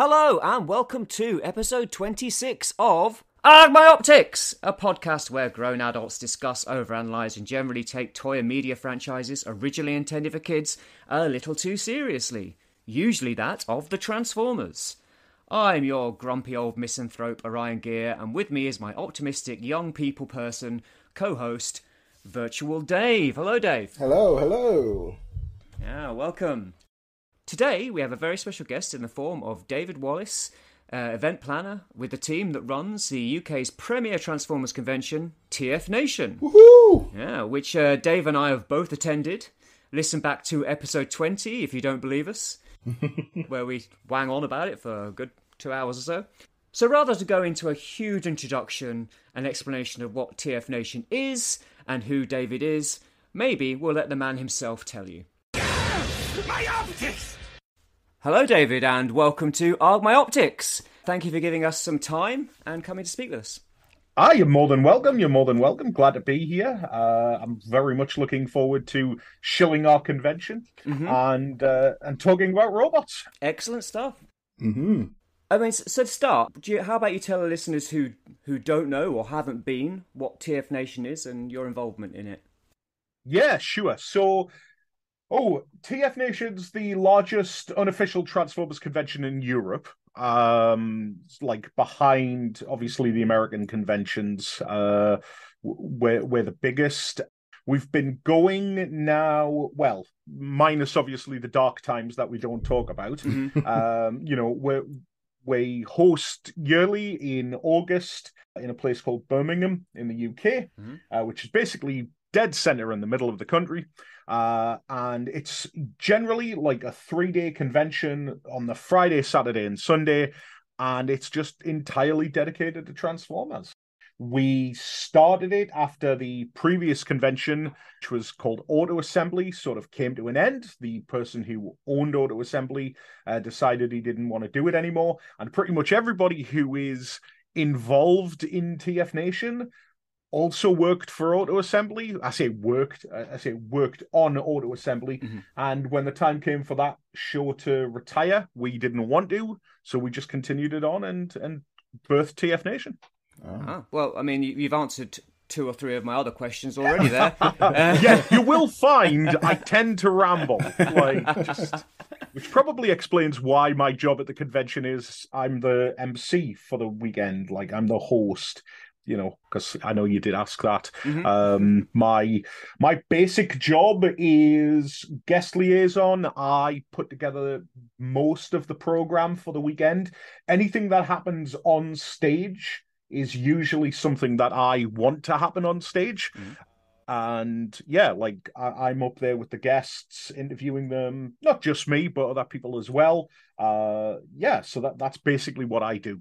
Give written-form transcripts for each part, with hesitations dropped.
Hello and welcome to episode 26 of Arg My Optics, a podcast where grown adults discuss, overanalyze and generally take toy and media franchises originally intended for kids a little too seriously, usually that of the Transformers. I'm your grumpy old misanthrope Orion Ghia, and with me is my optimistic young people person, co-host, Virtual Dave. Hello Dave. Hello. Yeah, welcome. Today, we have a very special guest in the form of David Wallace, event planner with the team that runs the UK's premier Transformers convention, TFNation. Woohoo! Yeah, which Dave and I have both attended. Listen back to episode 20 if you don't believe us, where we wang on about it for a good 2 hours or so. So rather than go into a huge introduction and explanation of what TFNation is and who David is, maybe we'll let the man himself tell you. My optics! Hello, David, and welcome to Arg My Optics. Thank you for giving us some time and coming to speak with us. You're more than welcome. Glad to be here. I'm very much looking forward to shilling our convention and talking about robots. Excellent stuff. Mm-hmm. I mean, so to start, how about you tell the listeners who don't know or haven't been what TFNation is and your involvement in it? Yeah, sure. So, TFNation's the largest unofficial Transformers convention in Europe. It's like behind, obviously, the American conventions. We're the biggest. We've been going now, well, minus obviously the dark times that we don't talk about. We host yearly in August in a place called Birmingham in the UK, which is basically dead center in the middle of the country. And it's generally like a 3-day convention on the Friday, Saturday, and Sunday, and it's just entirely dedicated to Transformers. We started it after the previous convention, which was called Auto Assembly, sort of came to an end. The person who owned Auto Assembly decided he didn't want to do it anymore, and pretty much everybody who is involved in TFNation also worked for Auto Assembly. I say worked on Auto Assembly. And when the time came for that show to retire, we didn't want to, so we just continued it on and birthed TFNation. Well, I mean, you've answered 2 or 3 of my other questions already there. Yeah, you will find I tend to ramble, which probably explains why my job at the convention is I'm the MC for the weekend. Like, I'm the host. Because I know you did ask that. My basic job is guest liaison. I put together most of the program for the weekend. Anything that happens on stage is usually something that I want to happen on stage. And yeah, like I'm up there with the guests, interviewing them, not just me, but other people as well. So that's basically what I do.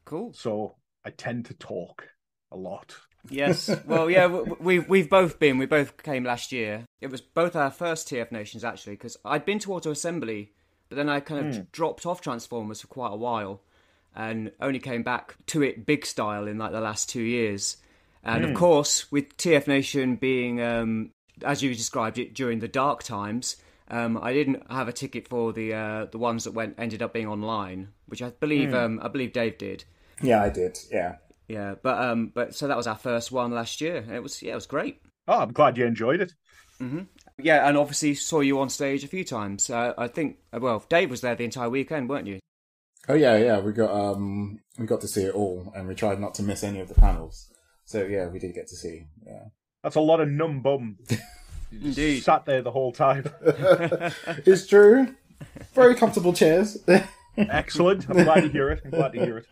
Cool. So I tend to talk a lot. Yes. Well, yeah, we both came last year. It was both our first TFNations, actually, because I'd been to Auto Assembly, but then I kind of dropped off Transformers for quite a while and only came back to it big style in like the last 2 years. And of course, with TFNation being, as you described it, during the dark times, I didn't have a ticket for the ones that ended up being online, which I believe Dave did. Yeah, I did. Yeah. Yeah, but so that was our first one last year. It was great. Oh, I'm glad you enjoyed it. Yeah, and obviously saw you on stage a few times. I think, Dave was there the entire weekend, weren't you? Oh yeah. We got to see it all, and we tried not to miss any of the panels. So yeah, we did get to see. Yeah, that's a lot of numb bum. Indeed, sat there the whole time. It's true. Very comfortable chairs. Excellent. I'm glad to hear it.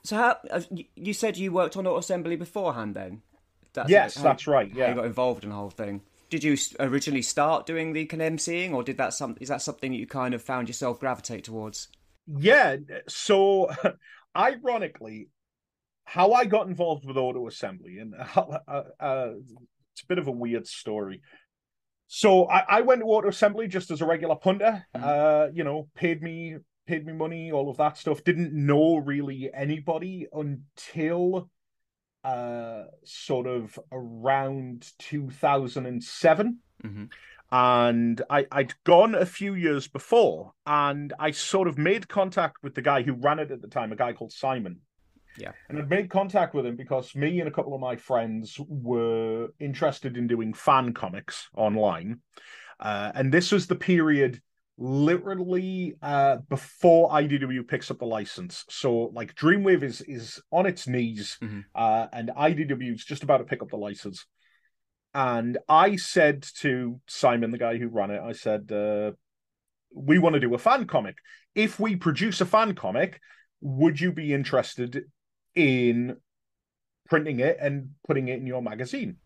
So how, you said you worked on Auto Assembly beforehand then? That's right. Yeah, you got involved in the whole thing. Did you originally start doing the kind of emceeing, or is that something that you kind of found yourself gravitate towards? Yeah. So, ironically, how I got involved with Auto Assembly, and it's a bit of a weird story. So I went to Auto Assembly just as a regular punter. Paid me money, all of that stuff. Didn't know really anybody until sort of around 2007. And I'd gone a few years before, and I sort of made contact with the guy who ran it at the time, a guy called Simon. Yeah. And I'd made contact with him because me and a couple of my friends were interested in doing fan comics online. And this was the period literally before IDW picks up the license. So like Dreamwave is on its knees, and IDW is just about to pick up the license. And I said to Simon, the guy who ran it, I said, we want to do a fan comic. If we produce a fan comic, would you be interested in printing it and putting it in your magazine?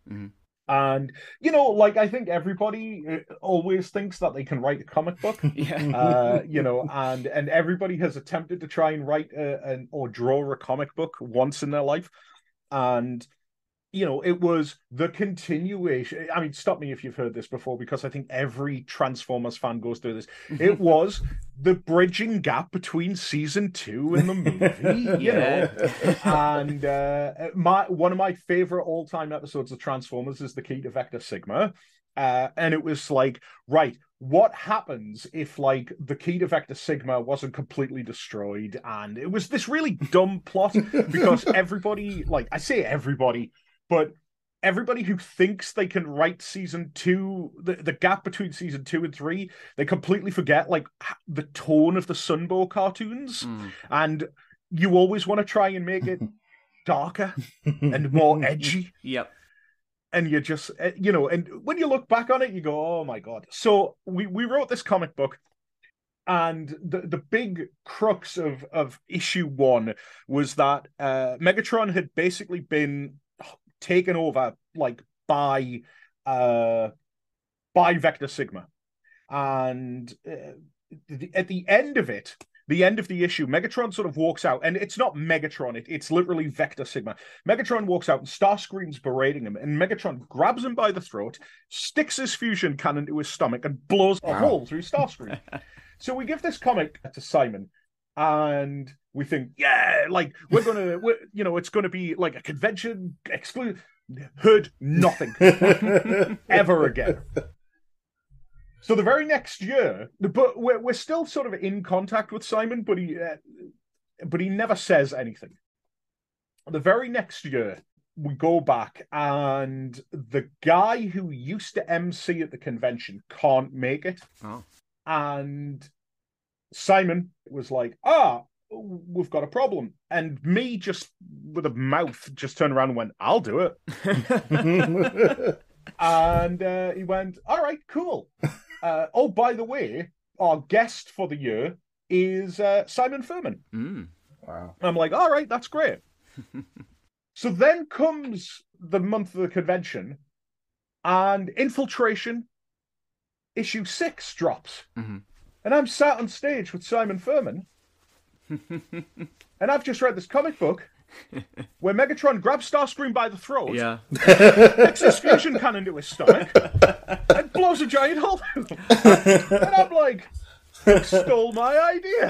And, you know, like, I think everybody always thinks that they can write a comic book, you know, and everybody has attempted to try and write or draw a comic book once in their life. And, you know, it was the continuation. I mean, stop me if you've heard this before, because I think every Transformers fan goes through this. It was the bridging gap between season 2 and the movie, you know. And one of my favorite all-time episodes of Transformers is the Key to Vector Sigma. And it was like, right, what happens if, like, the Key to Vector Sigma wasn't completely destroyed? And it was this really dumb plot because everybody, like, I say everybody, but everybody who thinks they can write season 2, the gap between season 2 and 3, they completely forget, like, the tone of the Sunbow cartoons. And you always want to try and make it darker and more edgy. Yep. And you just, you know, and when you look back on it, you go, oh my God. So we wrote this comic book, and the big crux of issue 1 was that Megatron had basically been taken over, like, by Vector Sigma. And at the end of it, the end of the issue, Megatron sort of walks out, and it's not Megatron, it's literally Vector Sigma. Megatron walks out, and Starscream's berating him, and Megatron grabs him by the throat, sticks his fusion cannon to his stomach, and blows a hole through Starscream. So we give this comic to Simon, and we think, yeah, like, you know, it's gonna be like a convention exclusive. Heard nothing ever again. So the very next year, but we're still sort of in contact with Simon, but he never says anything. The very next year, we go back, and the guy who used to MC at the convention can't make it. And Simon was like, we've got a problem. And me, just with a mouth, just turned around and went, I'll do it. And he went, all right, cool. Oh, by the way, our guest for the year is Simon Furman. Wow. I'm like, all right, that's great. So then comes the month of the convention, and Infiltration issue 6 drops. And I'm sat on stage with Simon Furman, and I've just read this comic book where Megatron grabs Starscream by the throat, sticks his fusion cannon into his stomach, and blows a giant hole through him. And I'm like, you stole my idea.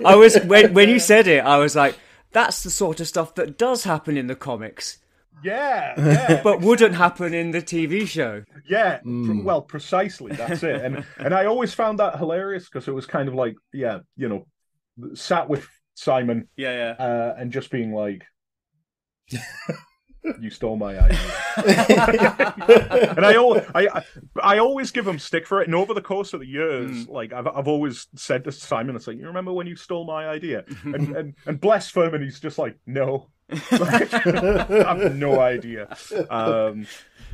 I was when you said it, I was like, that's the sort of stuff that does happen in the comics. Yeah. But wouldn't happen in the TV show. Yeah, well, precisely, that's it. And I always found that hilarious, because it was kind of like, yeah, you know, sat with Simon, and just being like, you stole my idea. And I always give him stick for it. And over the course of the years, like, I've always said to Simon, it's like, you remember when you stole my idea? And bless Furman, he's just like, no. Like, I have no idea.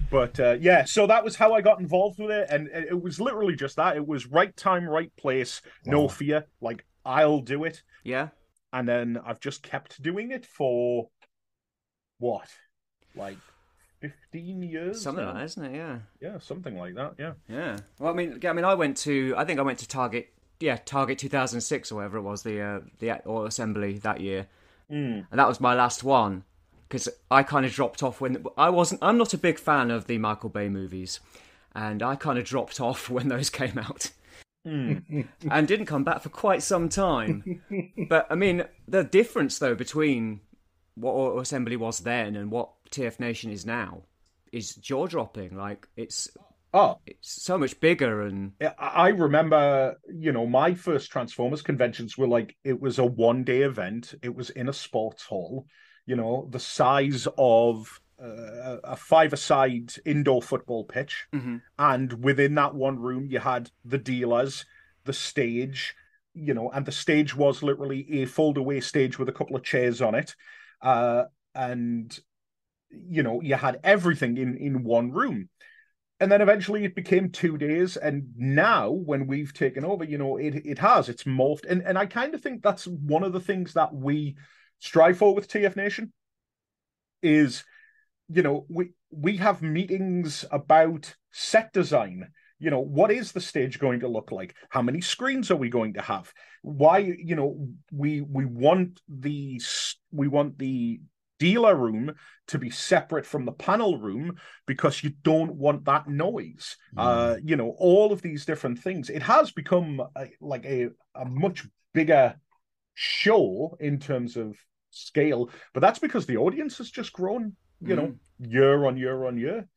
But yeah, so that was how I got involved with it, and it was literally just that. It was right time, right place, no fear. Like, I'll do it. Yeah. And then I've just kept doing it for what, like 15 years? Something like that, isn't it? Yeah. Yeah, something like that. Yeah. Yeah. Well, I mean, I think I went to Target 2006 or whatever it was, the assembly that year. And that was my last one, because I kind of dropped off when I'm not a big fan of the Michael Bay movies, and I kind of dropped off when those came out. And didn't come back for quite some time. But I mean, the difference though between what Assembly was then and what TF Nation is now is jaw-dropping. Like, it's Oh, it's so much bigger. And I remember, my first Transformers conventions were like, it was a 1-day event. It was in a sports hall, the size of a five-a-side indoor football pitch. mm-hmm. And within that one room, you had the dealers, the stage, and the stage was literally a fold-away stage with a couple of chairs on it. And, you had everything in one room. And then eventually it became 2 days. And now when we've taken over, it's morphed. And I kind of think that's one of the things that we strive for with TF Nation is, we have meetings about set design. What is the stage going to look like? How many screens are we going to have? Why, we want the dealer room to be separate from the panel room because you don't want that noise. All of these different things. It has become a much bigger show in terms of scale, but that's because the audience has just grown, year on year on year.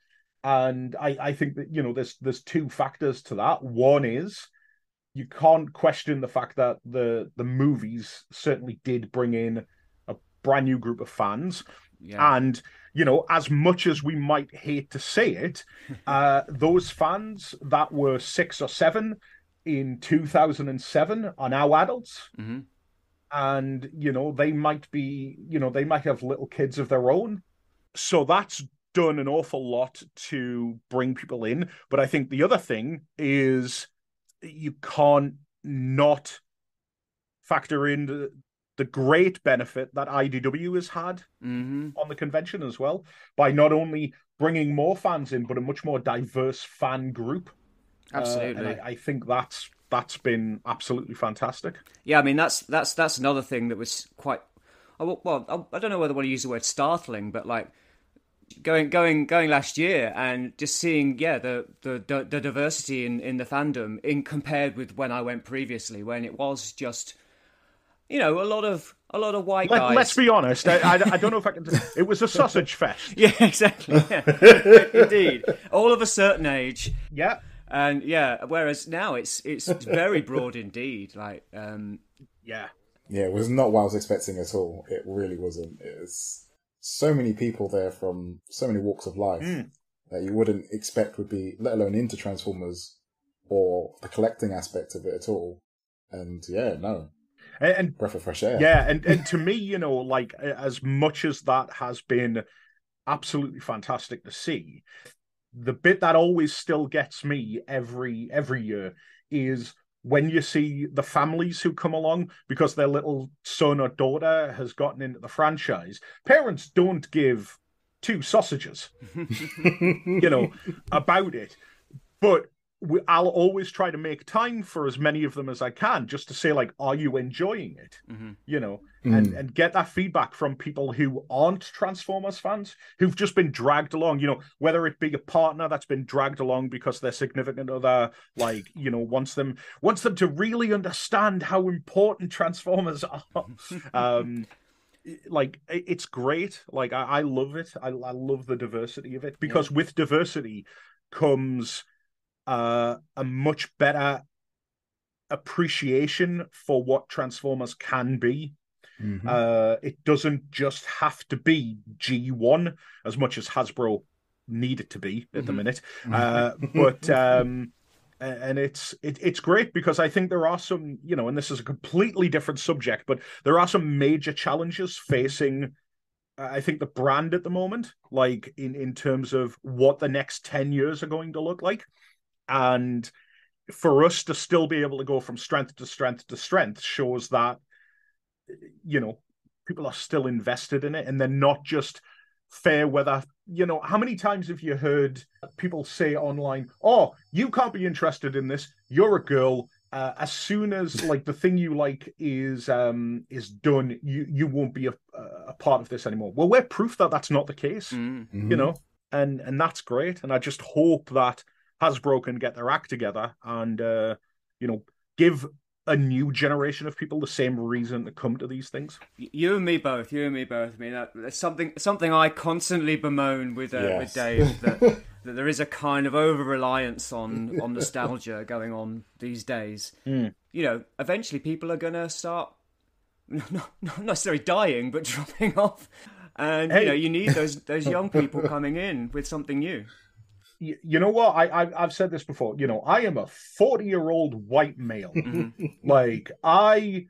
And I think that, there's two factors to that. One is you can't question the fact that the movies certainly did bring in a brand new group of fans. Yeah. And, as much as we might hate to say it, those fans that were 6 or 7 in 2007 are now adults. Mm-hmm. And, they might have little kids of their own. So that's done an awful lot to bring people in. But I think the other thing is you can't not factor in the great benefit that IDW has had on the convention as well, by not only bringing more fans in, but a much more diverse fan group. Absolutely. And I think that's been absolutely fantastic. Yeah, I mean, that's another thing that was quite, well, I don't know whether I want to use the word startling, but like going last year and just seeing, the diversity in the fandom in compared with when I went previously, when it was just, a lot of white guys. Let's be honest. I don't know if I can. It was a sausage fest. Yeah, exactly. Yeah. Indeed, all of a certain age. Yeah. And whereas now it's very broad indeed. Like, yeah, it was not what I was expecting at all. It really wasn't. It was so many people there from so many walks of life that you wouldn't expect would be, let alone into Transformers or the collecting aspect of it at all. And and breath of fresh air. Yeah, and to me, as much as that has been absolutely fantastic to see, the bit that always still gets me every year is when you see the families who come along because their little son or daughter has gotten into the franchise. Parents don't give two sausages, about it. But I'll always try to make time for as many of them as I can, just to say, like, are you enjoying it? And get that feedback from people who aren't Transformers fans, who've just been dragged along, whether it be a partner that's been dragged along because their significant other, wants them to really understand how important Transformers are. It's great. Like, I love it. I love the diversity of it, because with diversity comes a much better appreciation for what Transformers can be. It doesn't just have to be G1 as much as Hasbro need it to be at the minute. But and it's great, because I think there are some, and this is a completely different subject, but there are some major challenges facing I think the brand at the moment, like in terms of what the next 10 years are going to look like. And for us to still be able to go from strength to strength to strength shows that, people are still invested in it, and they're not just fair weather. How many times have you heard people say online, oh, you can't be interested in this, you're a girl. As soon as like the thing you like is done, you won't be a part of this anymore. Well, we're proof that that's not the case, and that's great. And I just hope that Hasbro can get their act together and give a new generation of people the same reason to come to these things. You and me both. I mean, that's something I constantly bemoan with Dave, that there is a kind of over-reliance on nostalgia going on these days. You know, eventually people are going to start not necessarily dying, but dropping off. And, you know, you need those young people coming in with something new. You know what? I've said this before. You know, I am a 40-year-old white male. Like, I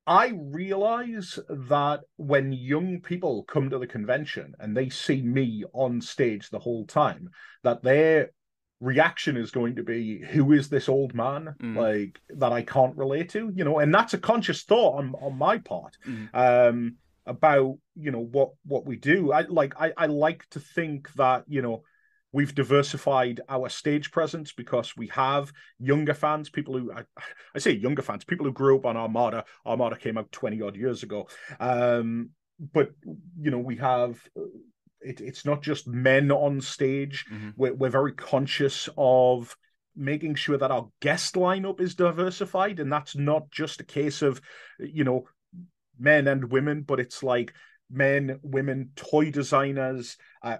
realize that when young people come to the convention and they see me on stage the whole time, that their reaction is going to be, who is this old man, like, that I can't relate to? You know, and that's a conscious thought on my part. About, you know, what we do. I like to think that, you know, we've diversified our stage presence because we have younger fans, people who, I say younger fans, people who grew up on Armada. Armada came out 20 odd years ago. But, you know, we have, it's not just men on stage. We're very conscious of making sure that our guest lineup is diversified. And that's not just a case of, you know, men and women, but it's like men, women, toy designers,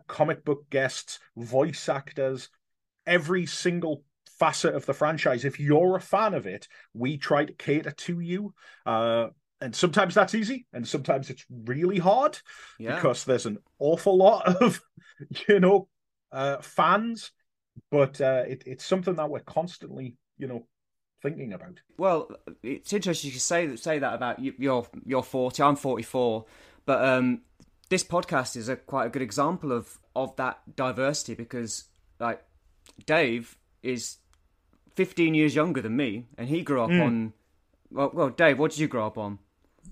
comic book guests, voice actors, every single facet of the franchise. If you're a fan of it, we try to cater to you. And sometimes that's easy, and sometimes it's really hard because there's an awful lot of, you know, fans. But it's something that we're constantly, you know, thinking about. Well, it's interesting you say that about you're 40, I'm 44, but this podcast is quite a good example of that diversity, because like Dave is 15 years younger than me, and he grew up on well, Dave, what did you grow up on?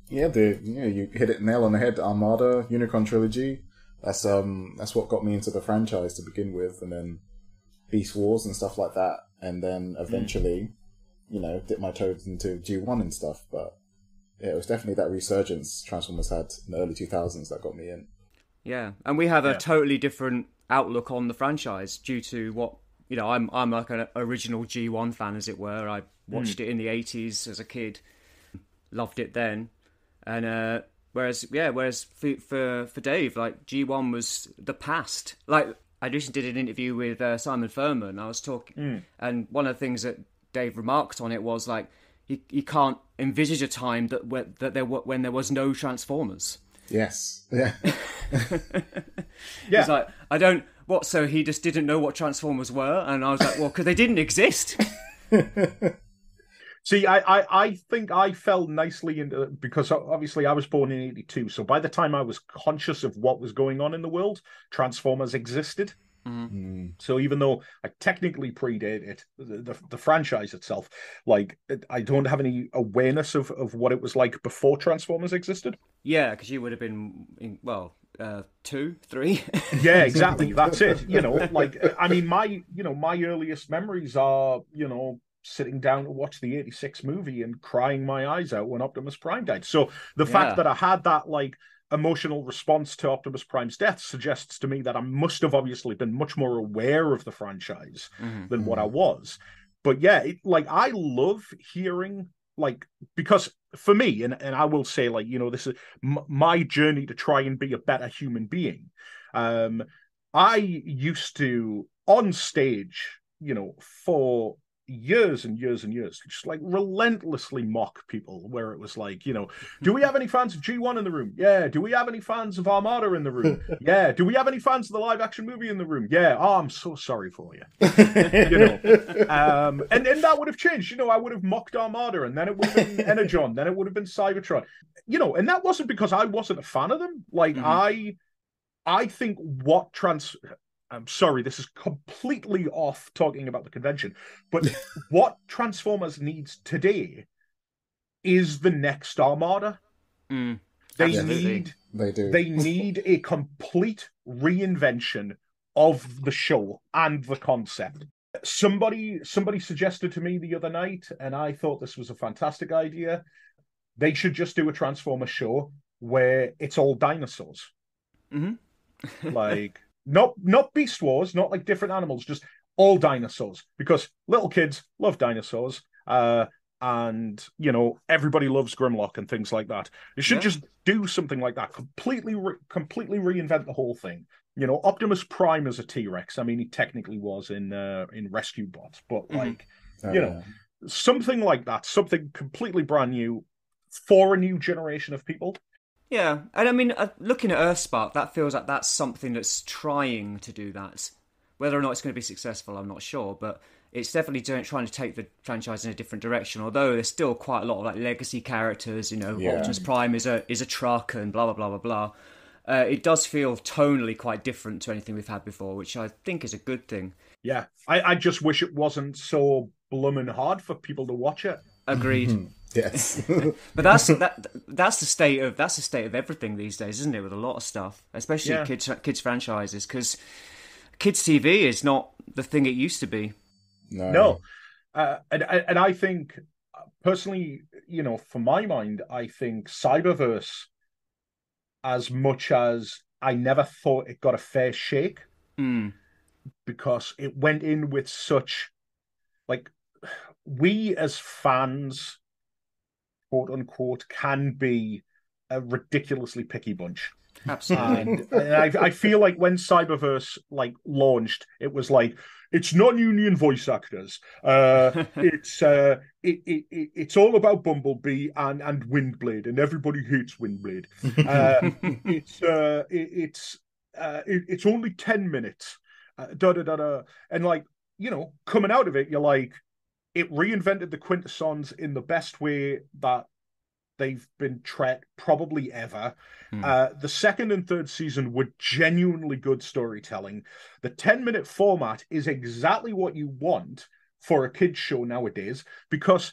Yeah, you hit it nail on the head. Armada, Unicron trilogy. That's what got me into the franchise to begin with, and then Beast Wars and stuff like that, and then eventually, you know, dip my toes into G1 and stuff. But yeah, it was definitely that resurgence Transformers had in the early 2000s that got me in. Yeah, and we have a totally different outlook on the franchise due to what, you know, I'm like an original G1 fan, as it were. I watched it in the 80s as a kid, loved it then, and whereas for Dave, like, G1 was the past. Like, I recently did an interview with Simon Furman. I was talking, and one of the things that Dave remarked on it was like, you can't envisage a time when there was no Transformers. Yes. Yeah. He's like, I don't. What? So he just didn't know what Transformers were, and I was like, well, because they didn't exist. See, I think I fell nicely into, because obviously I was born in 82, so by the time I was conscious of what was going on in the world, Transformers existed. So even though I technically predated the franchise itself, like, I don't have any awareness of what it was like before Transformers existed. Yeah, because you would have been in, 2, 3. Yeah, exactly. That's it. You know, like, I mean, my earliest memories are, you know, sitting down to watch the 86 movie and crying my eyes out when Optimus Prime died. So the fact that I had that, like, emotional response to Optimus Prime's death suggests to me that I must have obviously been much more aware of the franchise than what I was. But yeah, I love hearing, like, because for me, and I will say, like, you know, this is my journey to try and be a better human being. I used to, on stage, you know, for years and years and years, just like relentlessly mock people, where it was like, you know, do we have any fans of G1 in the room? Yeah. Do we have any fans of Armada in the room? Yeah. Do we have any fans of the live action movie in the room? Yeah. Oh, I'm so sorry for you. You know, and that would have changed. You know, I would have mocked Armada, and then it would have been Energon, then it would have been Cybertron. You know, and that wasn't because I wasn't a fan of them. Like, I think I'm sorry, this is completely off talking about the convention, but what Transformers needs today is the next Armada. They need a complete reinvention of the show and the concept. Somebody suggested to me the other night, and I thought this was a fantastic idea. They should just do a Transformers show where it's all dinosaurs. Like, not Beast Wars, not like different animals, just all dinosaurs, because little kids love dinosaurs. and everybody loves Grimlock and things like that. They should just do something like that, completely reinvent the whole thing. Optimus Prime as a T-Rex. I mean, he technically was in Rescue Bots, but something like that, something completely brand new for a new generation of people. Yeah, and I mean, looking at Earthspark, that feels like that's something that's trying to do that. Whether or not it's going to be successful, I'm not sure, but it's definitely trying to take the franchise in a different direction. Although there's still quite a lot of like legacy characters, Optimus Prime is a truck and blah blah blah blah blah. It does feel tonally quite different to anything we've had before, which I think is a good thing. Yeah, I just wish it wasn't so blooming hard for people to watch it. Agreed. Yes. But that's the state of everything these days, isn't it? With a lot of stuff, especially kids franchises, because kids TV is not the thing it used to be. No. And I think personally, for my mind, I think Cyberverse, as much as I never thought it got a fair shake, because it went in with such, like, we as fans, quote unquote, can be a ridiculously picky bunch. Absolutely. And I feel like when Cyberverse launched, it was like, it's non-union voice actors. It's all about Bumblebee and Windblade, and everybody hates Windblade. It's only 10 minutes. And coming out of it, you're like, it reinvented the Quintessons in the best way that they've been treated probably ever. The second and third season were genuinely good storytelling. The 10-minute format is exactly what you want for a kid's show nowadays, because,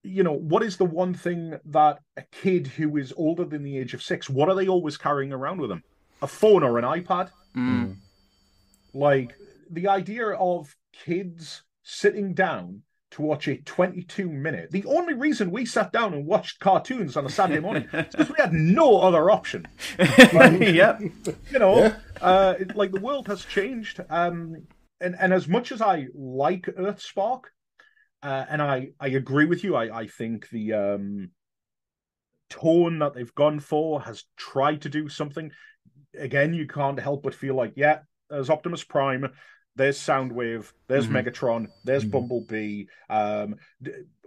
what is the one thing that a kid who is older than the age of 6, what are they always carrying around with them? A phone or an iPad? Like, the idea of kids sitting down to watch a 22-minute. The only reason we sat down and watched cartoons on a Saturday morning is because we had no other option. The world has changed. And as much as I like Earthspark, and I agree with you, I think the tone that they've gone for has tried to do something. Again, you can't help but feel like, there's Optimus Prime, there's Soundwave, there's Megatron, there's Bumblebee.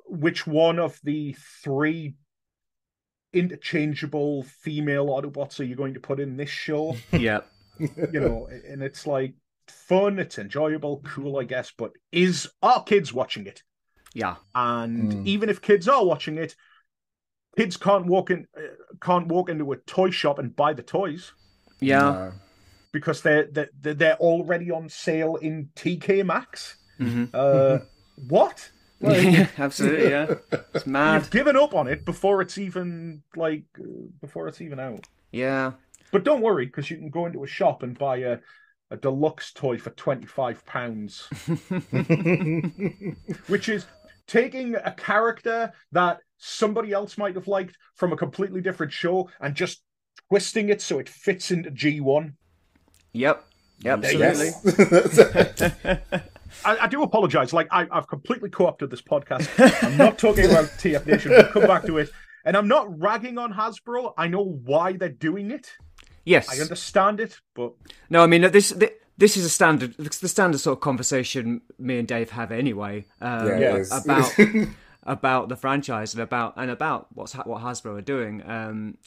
Which one of the 3 interchangeable female Autobots are you going to put in this show? Yeah. And it's like fun, it's enjoyable, cool, I guess, but are kids watching it? Yeah. And even if kids are watching it, kids can't walk into a toy shop and buy the toys. Yeah. No. Because they're already on sale in TK Maxx. What? Absolutely, yeah. It's mad. You've given up on it before it's even out. Yeah. But don't worry, because you can go into a shop and buy a deluxe toy for £25. Which is taking a character that somebody else might have liked from a completely different show and just twisting it so it fits into G1. Yep, absolutely. I do apologise. I've completely co-opted this podcast. I'm not talking about TFNation. We'll come back to it. And I'm not ragging on Hasbro. I know why they're doing it. Yes. I understand it, but... No, I mean, this is the standard sort of conversation me and Dave have anyway. About the franchise and about what Hasbro are doing.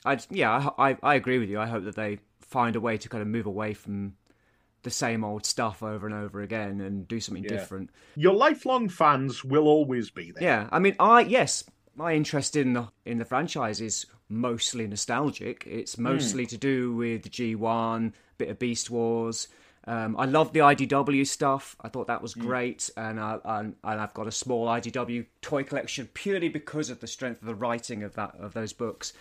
I agree with you. I hope that they find a way to kind of move away from the same old stuff over and over again and do something different. Your lifelong fans will always be there. Yeah, I mean, my interest in the franchise is mostly nostalgic. It's mostly to do with the G1, bit of Beast Wars. I love the IDW stuff. I thought that was great, and I've got a small IDW toy collection purely because of the strength of the writing of those books.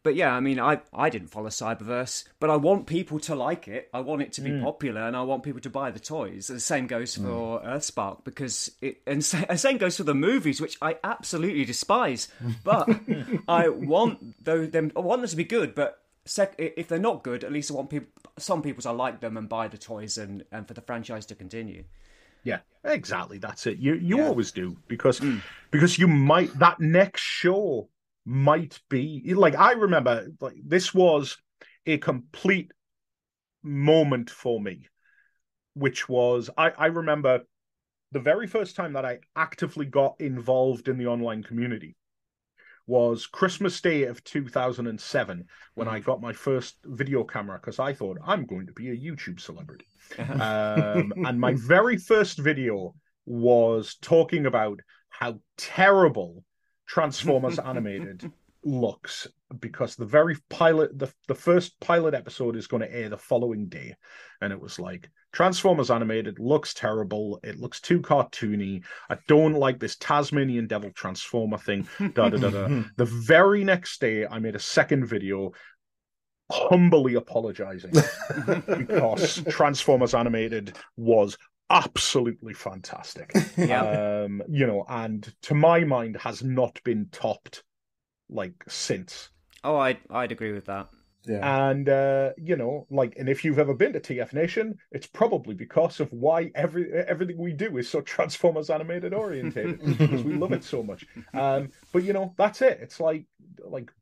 But yeah, I mean, I didn't follow Cyberverse, but I want people to like it. I want it to be popular, and I want people to buy the toys. And the same goes for Earthspark, because same goes for the movies, which I absolutely despise. But I want them to be good. But if they're not good, at least I want some people to like them and buy the toys, and for the franchise to continue. Yeah, exactly. That's it. You always do, because you might, that next show might be like, I remember, like, this was a complete moment for me, which was, I remember the very first time that I actively got involved in the online community was Christmas Day of 2007, when I got my first video camera, because I thought, I'm going to be a YouTube celebrity. And my very first video was talking about how terrible Transformers Animated looks, because the very pilot, the first pilot episode is going to air the following day. And it was like, Transformers Animated looks terrible. It looks too cartoony. I don't like this Tasmanian Devil Transformer thing. Da, da, da, da. The very next day, I made a second video humbly apologizing because Transformers Animated was absolutely fantastic. And to my mind has not been topped like since. Oh, I'd agree with that. Yeah. And and if you've ever been to TFNation, it's probably because of why everything we do is so Transformers Animated orientated, because we love it so much. But that's it. It's like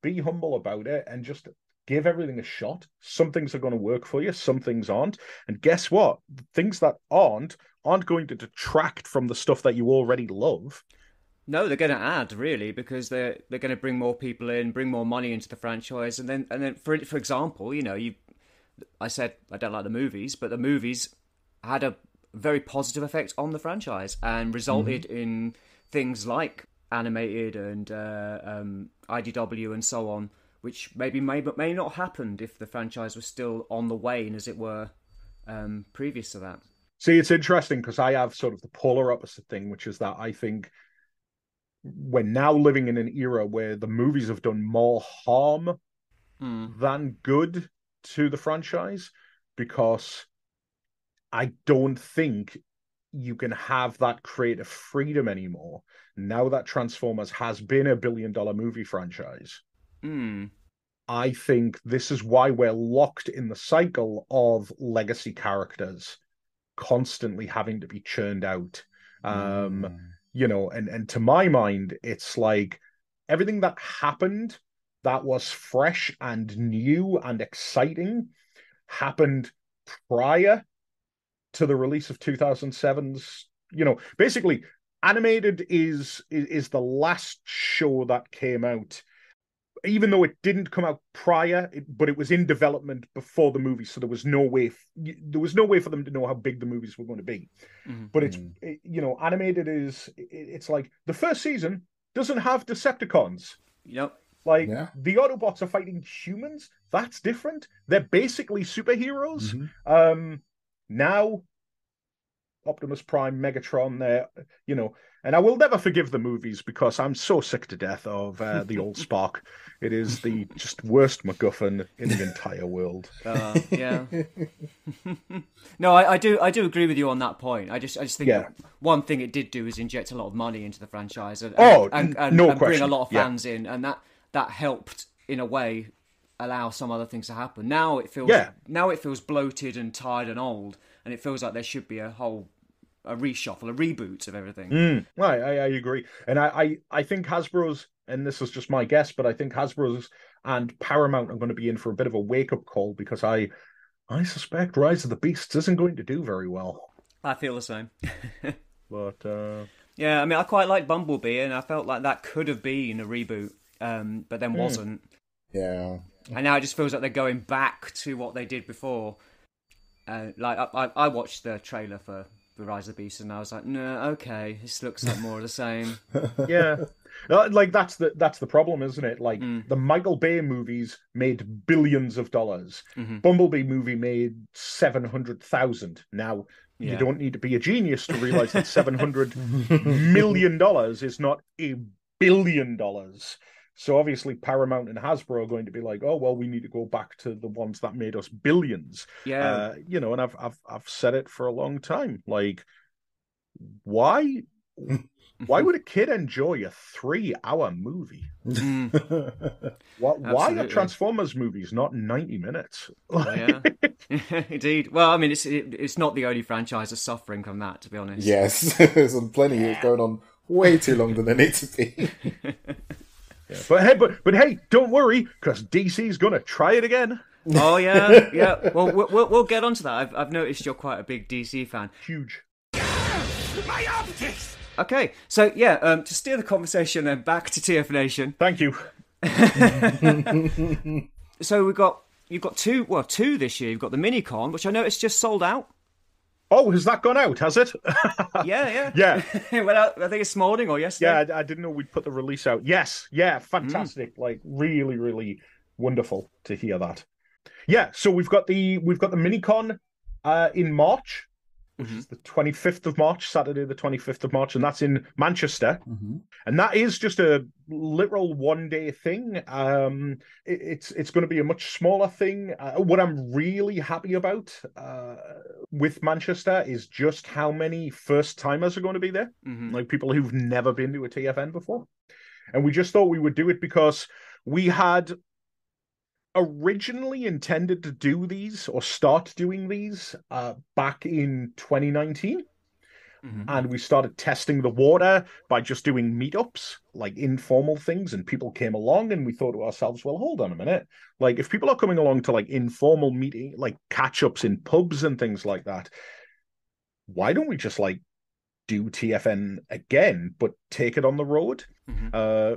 be humble about it and just give everything a shot. Some things are going to work for you, some things aren't. And guess what? Things that aren't going to detract from the stuff that you already love. No, they're going to add, really, because they're going to bring more people in, bring more money into the franchise, and then for example, I said I don't like the movies, but the movies had a very positive effect on the franchise and resulted in things like animated and IDW and so on, which may not have happened if the franchise was still on the wane, as it were, previous to that. See, it's interesting because I have sort of the polar opposite thing, which is that I think we're now living in an era where the movies have done more harm than good to the franchise, because I don't think you can have that creative freedom anymore now that Transformers has been a billion-dollar movie franchise. I think this is why we're locked in the cycle of legacy characters constantly having to be churned out. And to my mind, it's like everything that happened that was fresh and new and exciting happened prior to the release of 2007's, basically Animated is the last show that came out, even though it didn't come out prior, but it was in development before the movie, so there was no way for them to know how big the movies were going to be. But Animated it's like the first season doesn't have Decepticons. Yep. The Autobots are fighting humans. That's different. They're basically superheroes. Now Optimus Prime, Megatron, there, and I will never forgive the movies because I'm so sick to death of the old Spock. It is the just worst MacGuffin in the entire world. Yeah. No, I do agree with you on that point. I just think that one thing it did do is inject a lot of money into the franchise and bring a lot of fans in, and that helped in a way allow some other things to happen. Now it feels bloated and tired and old, and it feels like there should be a reshuffle, a reboot of everything. I agree. And I think Hasbro's, and this is just my guess, but I think Hasbro's and Paramount are going to be in for a bit of a wake-up call, because I suspect Rise of the Beasts isn't going to do very well. I feel the same. But yeah, I mean, I quite like Bumblebee, and I felt like that could have been a reboot, but then wasn't. Yeah. And now it just feels like they're going back to what they did before. I watched the trailer for the Rise of the Beast, and I was like, no, okay, this looks like more of the same. Yeah, that's the problem, isn't it? The Michael Bay movies made billions of dollars. Bumblebee movie made 700,000. Now you don't need to be a genius to realize that $700 million is not $1 billion. So obviously Paramount and Hasbro are going to be like, oh well, we need to go back to the ones that made us billions. Yeah, and I've said it for a long time. Like, why Why would a kid enjoy a 3-hour movie? Why are Transformers movies not 90 minutes? Yeah, indeed. Well, I mean, it's not the only franchise that's suffering from that, to be honest. Yes, there's plenty going on way too long than they need to be. Yeah, but hey, don't worry, because DC's gonna try it again. Oh yeah, yeah. Well, we'll get onto that. I've noticed you're quite a big DC fan. Huge. My optics. Okay, so yeah, to steer the conversation then back to TFNation. Thank you. So you've got two this year. You've got the Minicon, which I noticed just sold out. Oh, has that gone out? Has it? Yeah. Yeah. Well, I think it's this morning or yesterday. Yeah, I didn't know we'd put the release out. Yes, yeah, fantastic. Like really, really wonderful to hear that. Yeah, so we've got the Minicon in March, which is the 25th of March, Saturday the 25th of March, and that's in Manchester. And that is just a literal one-day thing. It's going to be a much smaller thing. What I'm really happy about with Manchester is just how many first-timers are going to be there, like people who've never been to a TFN before. And we just thought we would do it because we had originally intended to do these or start doing these back in 2019. And we started testing the water by just doing meetups, like informal things, and people came along and we thought to ourselves, well, hold on a minute. Like if people are coming along to like informal meeting, like catch-ups in pubs and things like that, why don't we just like do TFN again, but take it on the road?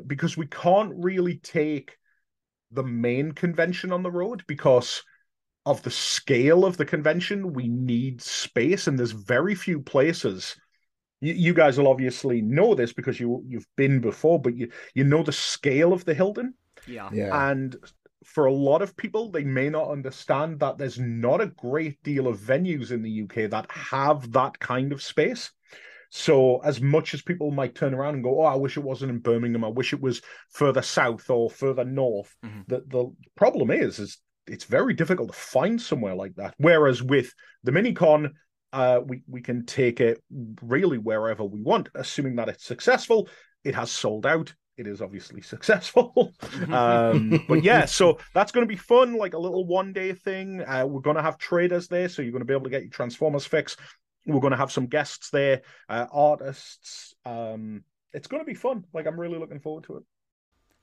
Because we can't really take the main convention on the road because of the scale of the convention. We need space, and there's very few places. You guys will obviously know this because you've been before, but you know the scale of the Hilton. Yeah. And for a lot of people, they may not understand that there's not a great deal of venues in the UK that have that kind of space. So as much as people might turn around and go, oh, I wish it wasn't in Birmingham, I wish it was further south or further north, the problem is it's very difficult to find somewhere like that. Whereas with the Minicon, we can take it really wherever we want, assuming that it's successful. It has sold out. It is obviously successful. But yeah, so that's going to be fun, like a little one-day thing. We're going to have traders there, so you're going to be able to get your Transformers fix. We're going to have some guests there, artists. It's going to be fun. Like, I'm really looking forward to it.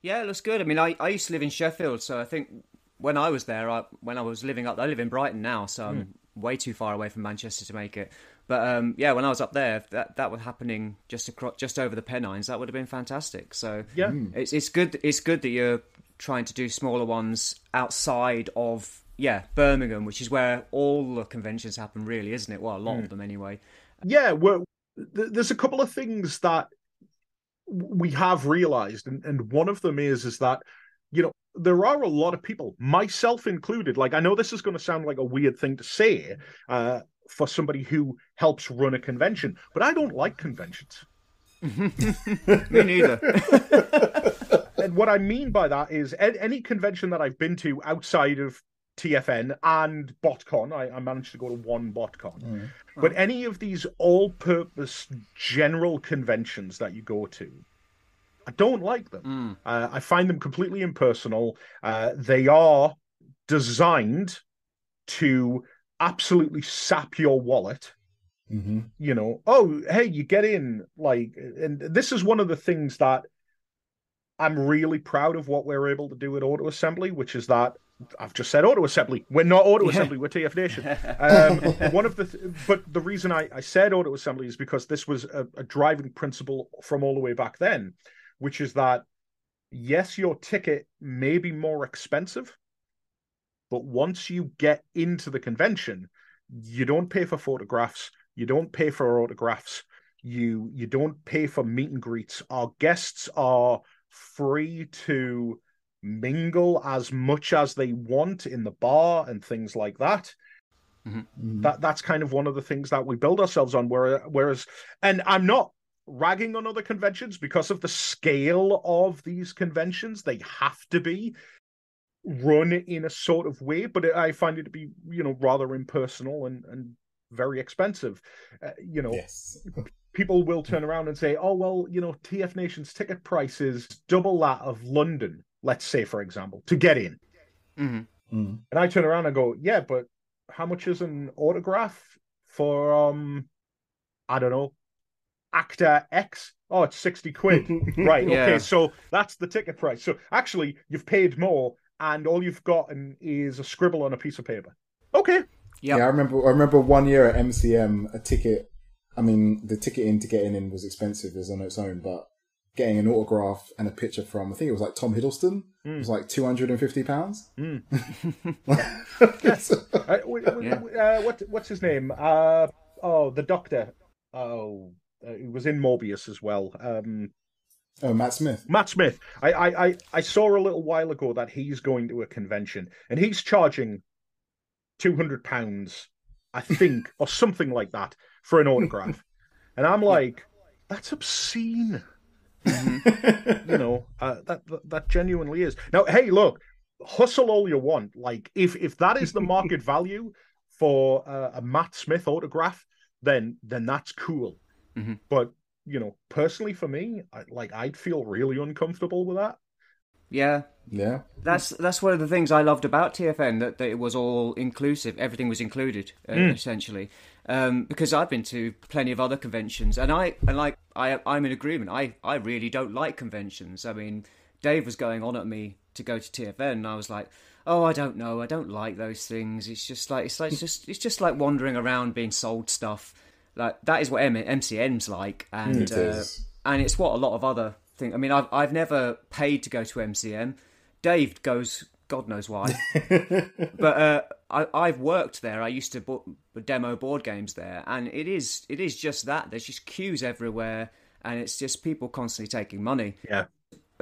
Yeah, it looks good. I mean, I used to live in Sheffield, so I think when I was there, when I was living up, I live in Brighton now, so I'm way too far away from Manchester to make it. But yeah, when I was up there, that was happening just over the Pennines. That would have been fantastic. So yeah, it's good. It's good that you're trying to do smaller ones outside of Birmingham, which is where all the conventions happen, really, isn't it? Well, a lot of them anyway. Yeah, there's a couple of things that we have realized, and one of them is that, you know, there are a lot of people, myself included. Like, I know this is going to sound like a weird thing to say for somebody who helps run a convention, but I don't like conventions. Me neither. And what I mean by that is any convention that I've been to outside of TFN and BotCon, I managed to go to one BotCon, but any of these all-purpose general conventions that you go to, I don't like them. I find them completely impersonal. They are designed to absolutely sap your wallet. You know, oh, hey, you get in, like, and this is one of the things that I'm really proud of what we're able to do at Auto Assembly, which is that I've just said Auto Assembly. We're not Auto Assembly, we're TFNation. But the reason I said Auto Assembly is because this was a driving principle from all the way back then, which is that, yes, your ticket may be more expensive, but once you get into the convention, you don't pay for photographs, you don't pay for autographs, you don't pay for meet and greets. Our guests are free to mingle as much as they want in the bar and things like that. That's kind of one of the things that we build ourselves on. Whereas, and I'm not ragging on other conventions because of the scale of these conventions, they have to be run in a sort of way, but I find it to be, you know, rather impersonal and very expensive. You know, people will turn around and say, oh, well, TF Nation's ticket price is double that of London, let's say, for example, to get in. Mm-hmm. Mm. And I turn around and go, yeah, but how much is an autograph for, I don't know, actor X? Oh, it's 60 quid. Right, Yeah. okay, so that's the ticket price. So actually, you've paid more, and all you've gotten is a scribble on a piece of paper. Okay. Yep. Yeah, I remember 1 year at MCM, a ticket, the ticketing to getting in was expensive as on its own, but getting an autograph and a picture from, I think it was like Tom Hiddleston, was like £250. What's his name? The Doctor. He was in Morbius as well. Matt Smith. Matt Smith. I saw a little while ago that he's going to a convention and he's charging £200, I think, or something like that for an autograph. And I'm like, that's obscene. That genuinely is. Now, hey, look, hustle all you want. Like, if that is the market value for a Matt Smith autograph, then that's cool. Mm-hmm. But personally, for me, I'd feel really uncomfortable with that. Yeah. That's one of the things I loved about TFN, that it was all inclusive. Everything was included, essentially. Because I've been to plenty of other conventions, and I'm in agreement. I really don't like conventions. I mean, Dave was going on at me to go to TFN, and I was like, oh, I don't know, I don't like those things. It's just like wandering around being sold stuff. Like, that is what MCN's like, and and it's what a lot of other things. I mean, I've never paid to go to MCN. Dave goes, God knows why. But I've worked there. I used to demo board games there, and it is just that. There's just queues everywhere, and it's just people constantly taking money. Yeah.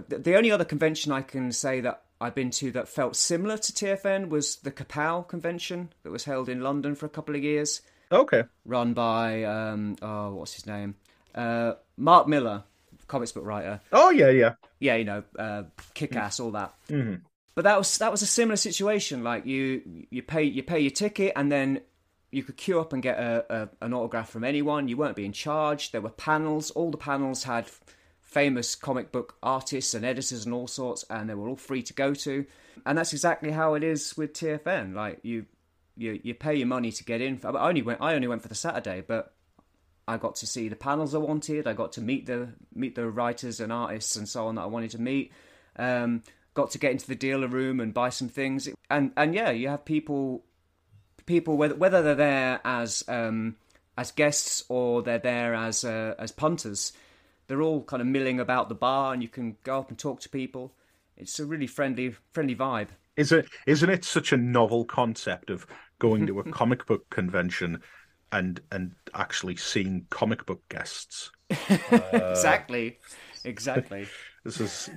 The only other convention I can say that I've been to that felt similar to TFN was the Kapow convention that was held in London for a couple of years. Okay. Run by what's his name? Mark Miller, comics book writer. Oh yeah. Yeah, Kick-Ass, all that. Mm-hmm. But that was a similar situation. Like, you pay your ticket, and then you could queue up and get an autograph from anyone. You weren't being charged. There were panels. All the panels had famous comic book artists and editors and all sorts, and they were all free to go to. And that's exactly how it is with TFN. Like, you pay your money to get in. I only went for the Saturday, but I got to see the panels I wanted. I got to meet the writers and artists and so on that I wanted to meet. Got to get into the dealer room and buy some things. And yeah, you have people whether they're there as guests or they're there as punters. They're all kind of milling about the bar, and you can go up and talk to people. It's a really friendly vibe. Isn't it such a novel concept of going to a comic book convention and actually seeing comic book guests? Exactly. This is,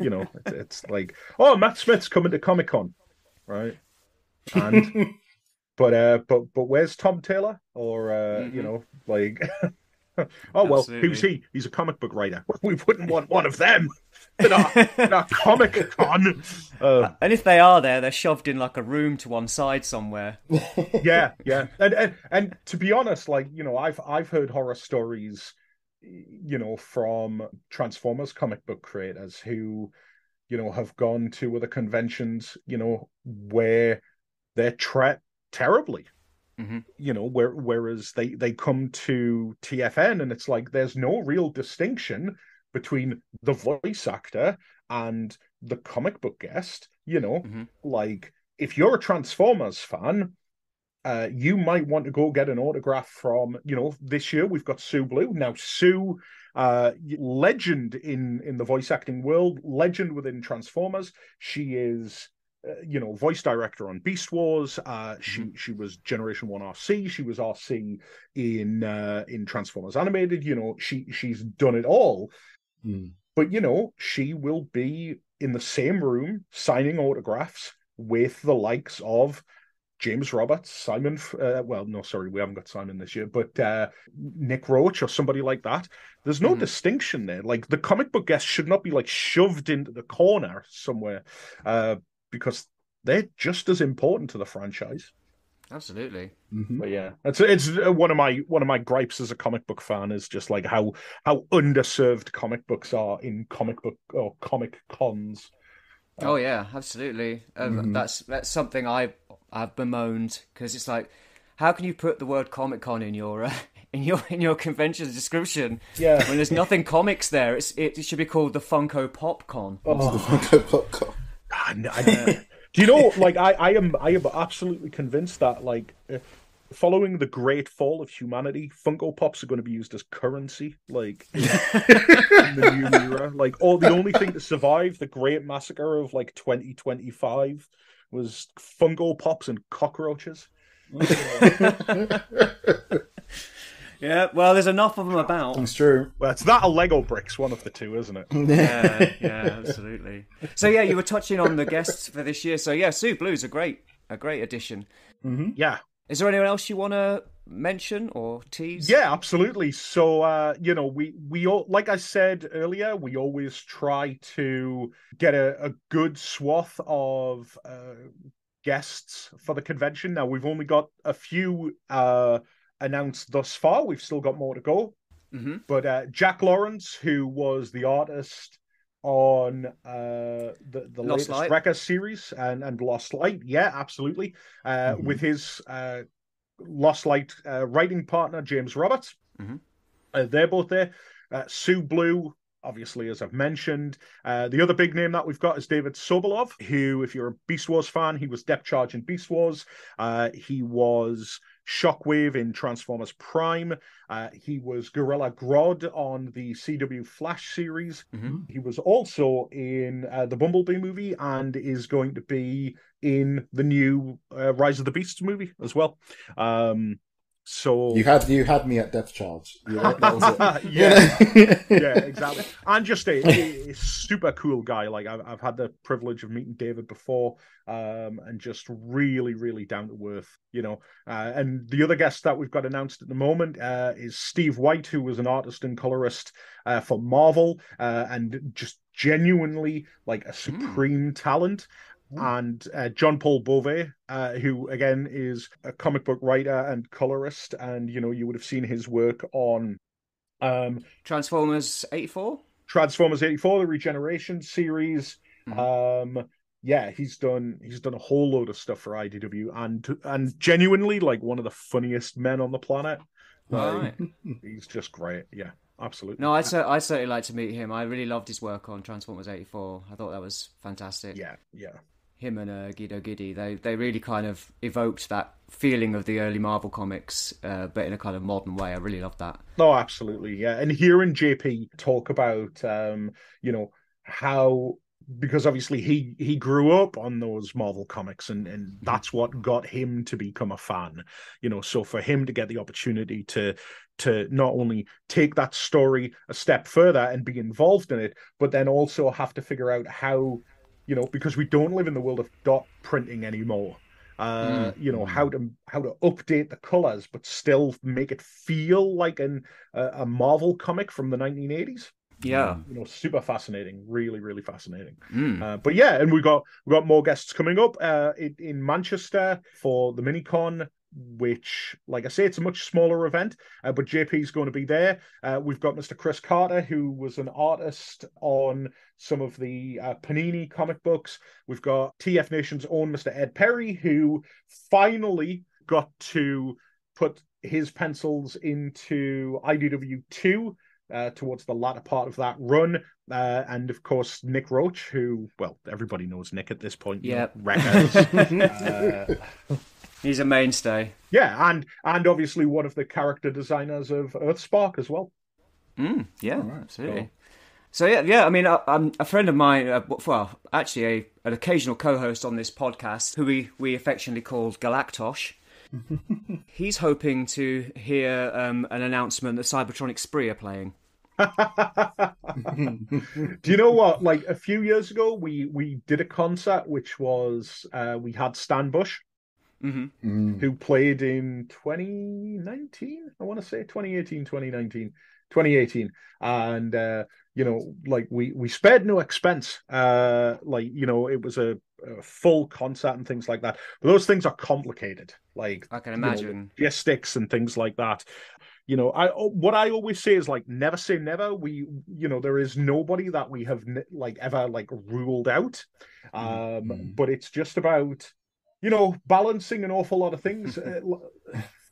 it's like, oh, Matt Smith's coming to Comic-Con, right? And but where's Tom Taylor? Or oh, well, Absolutely. who's he? He's a comic book writer. We wouldn't want one of them in our Comic-Con. And if they are there, they're shoved in like a room to one side somewhere. Yeah. And to be honest, I've heard horror stories, from Transformers comic book creators who, have gone to other conventions, where they're treated terribly. Mm-hmm. Whereas they come to TFN and it's like there's no real distinction between the voice actor and the comic book guest. Mm-hmm. Like, if you're a Transformers fan, you might want to go get an autograph from, this year we've got Sue Blue. Now, Sue, legend in the voice acting world, legend within Transformers. She is voice director on Beast Wars. She was Generation 1 RC. She was RC in Transformers Animated. She's done it all. But, she will be in the same room signing autographs with the likes of James Roberts, Simon. We haven't got Simon this year, but Nick Roach or somebody like that. There's no distinction there. Like, the comic book guests should not be shoved into the corner somewhere. Because they're just as important to the franchise. Absolutely. Mm-hmm. But yeah, it's one of my gripes as a comic book fan is just like how underserved comic books are in comic book or comic cons. Oh yeah, absolutely. That's something I've bemoaned, because it's like, how can you put the word Comic Con in your in your convention description? Yeah, When there's nothing comics there, it should be called the Funko Pop Con. Oh. The Funko Popcorn. Do you know? Like, I am absolutely convinced that like. Following the great fall of humanity, Funko Pops are going to be used as currency, like in the new era. Like, the only thing to survive the great massacre of like 2025 was Funko Pops and cockroaches. Yeah, well, there's enough of them about. It's true. Well, it's that or Lego bricks, one of the two, isn't it? Yeah, absolutely. So yeah, you were touching on the guests for this year. So yeah, Sue Blue's a great addition. Mm-hmm. Yeah. Is there anyone else you want to mention or tease? Yeah, absolutely. So, we all, like I said earlier, we always try to get a good swath of guests for the convention. Now, we've only got a few announced thus far. We've still got more to go. Mm-hmm. But Jack Lawrence, who was the artist on the latest Light. Wrecker series and Lost Light. Yeah, absolutely. With his Lost Light writing partner, James Roberts. Mm-hmm. They're both there. Sue Blue, obviously, as I've mentioned. The other big name that we've got is David Sobolov, who, if you're a Beast Wars fan, he was Depth Charge in Beast Wars. He was Shockwave in Transformers Prime. He was Gorilla Grodd on the CW Flash series. Mm-hmm. He was also in the Bumblebee movie and is going to be in the new Rise of the Beasts movie as well. So you had me at Depth Charge. That was it. Yeah, exactly. And just a super cool guy. Like I've had the privilege of meeting David before, and just really, really down to earth. And the other guest that we've got announced at the moment is Steve White, who was an artist and colorist for Marvel, and just genuinely like a supreme talent. And John Paul Beauvais, who again is a comic book writer and colorist, and you would have seen his work on Transformers 84, the Regeneration series. Mm-hmm. Yeah, he's done a whole load of stuff for IDW, and genuinely like one of the funniest men on the planet. Right. He's just great. Yeah, absolutely. No, I'd certainly like to meet him. I really loved his work on Transformers 84. I thought that was fantastic. Yeah. Him and Guido Guidi, they really kind of evoked that feeling of the early Marvel comics, but in a kind of modern way. I really loved that. Oh, absolutely, yeah. And hearing JP talk about, how, because obviously he grew up on those Marvel comics, and that's what got him to become a fan. So for him to get the opportunity to not only take that story a step further and be involved in it, but then also have to figure out how, because we don't live in the world of dot printing anymore. How to update the colors but still make it feel like a Marvel comic from the 1980s. Yeah, super fascinating, really, really fascinating. But yeah, and we got more guests coming up in Manchester for the Minicon, which, like I say, it's a much smaller event, but JP's going to be there. We've got Mr. Chris Carter, who was an artist on some of the Panini comic books. We've got TF Nation's own Mr. Ed Perry, who finally got to put his pencils into IDW 2 towards the latter part of that run. And of course, Nick Roach, who, well, everybody knows Nick at this point. Yeah. Records. He's a mainstay. Yeah, and obviously one of the character designers of Earthspark as well. Yeah, right, absolutely. So yeah. I mean, I'm a friend of mine. Well, actually, an occasional co-host on this podcast, who we affectionately called Galactosh. He's hoping to hear an announcement that Cybertronic Spree are playing. Do you know what? Like a few years ago, we did a concert which was we had Stan Bush. Who played in 2019? I want to say 2018, 2019, 2018, and like we spared no expense. It was a full concert and things like that. But those things are complicated. Like, I can imagine, logistics and things like that. What I always say is like, never say never. There is nobody that we have ever ruled out. But it's just about, balancing an awful lot of things,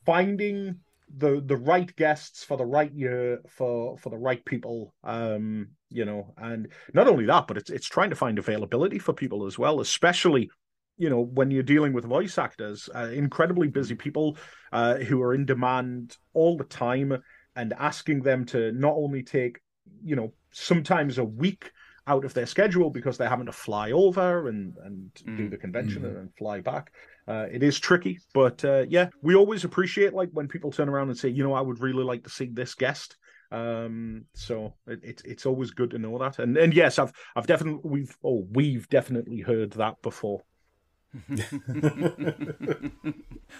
finding the right guests for the right year for the right people. And not only that, but it's trying to find availability for people as well, especially when you're dealing with voice actors, incredibly busy people who are in demand all the time, and asking them to not only take, sometimes a week out of their schedule because they're having to fly over and do the convention and then fly back. It is tricky, but we always appreciate when people turn around and say, I would really like to see this guest. So it's always good to know that. And yes, we've definitely heard that before.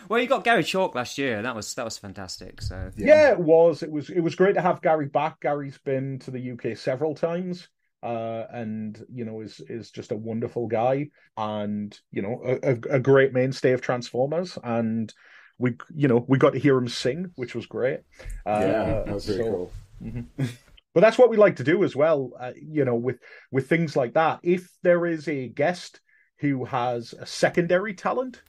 Well, you got Gary Chalk last year, and that was fantastic. So it was great to have Gary back. Gary's been to the UK several times, and is just a wonderful guy, and a great mainstay of Transformers. And we got to hear him sing, which was great. That was really cool. Mm-hmm. But that's what we like to do as well. With things like that, if there is a guest who has a secondary talent,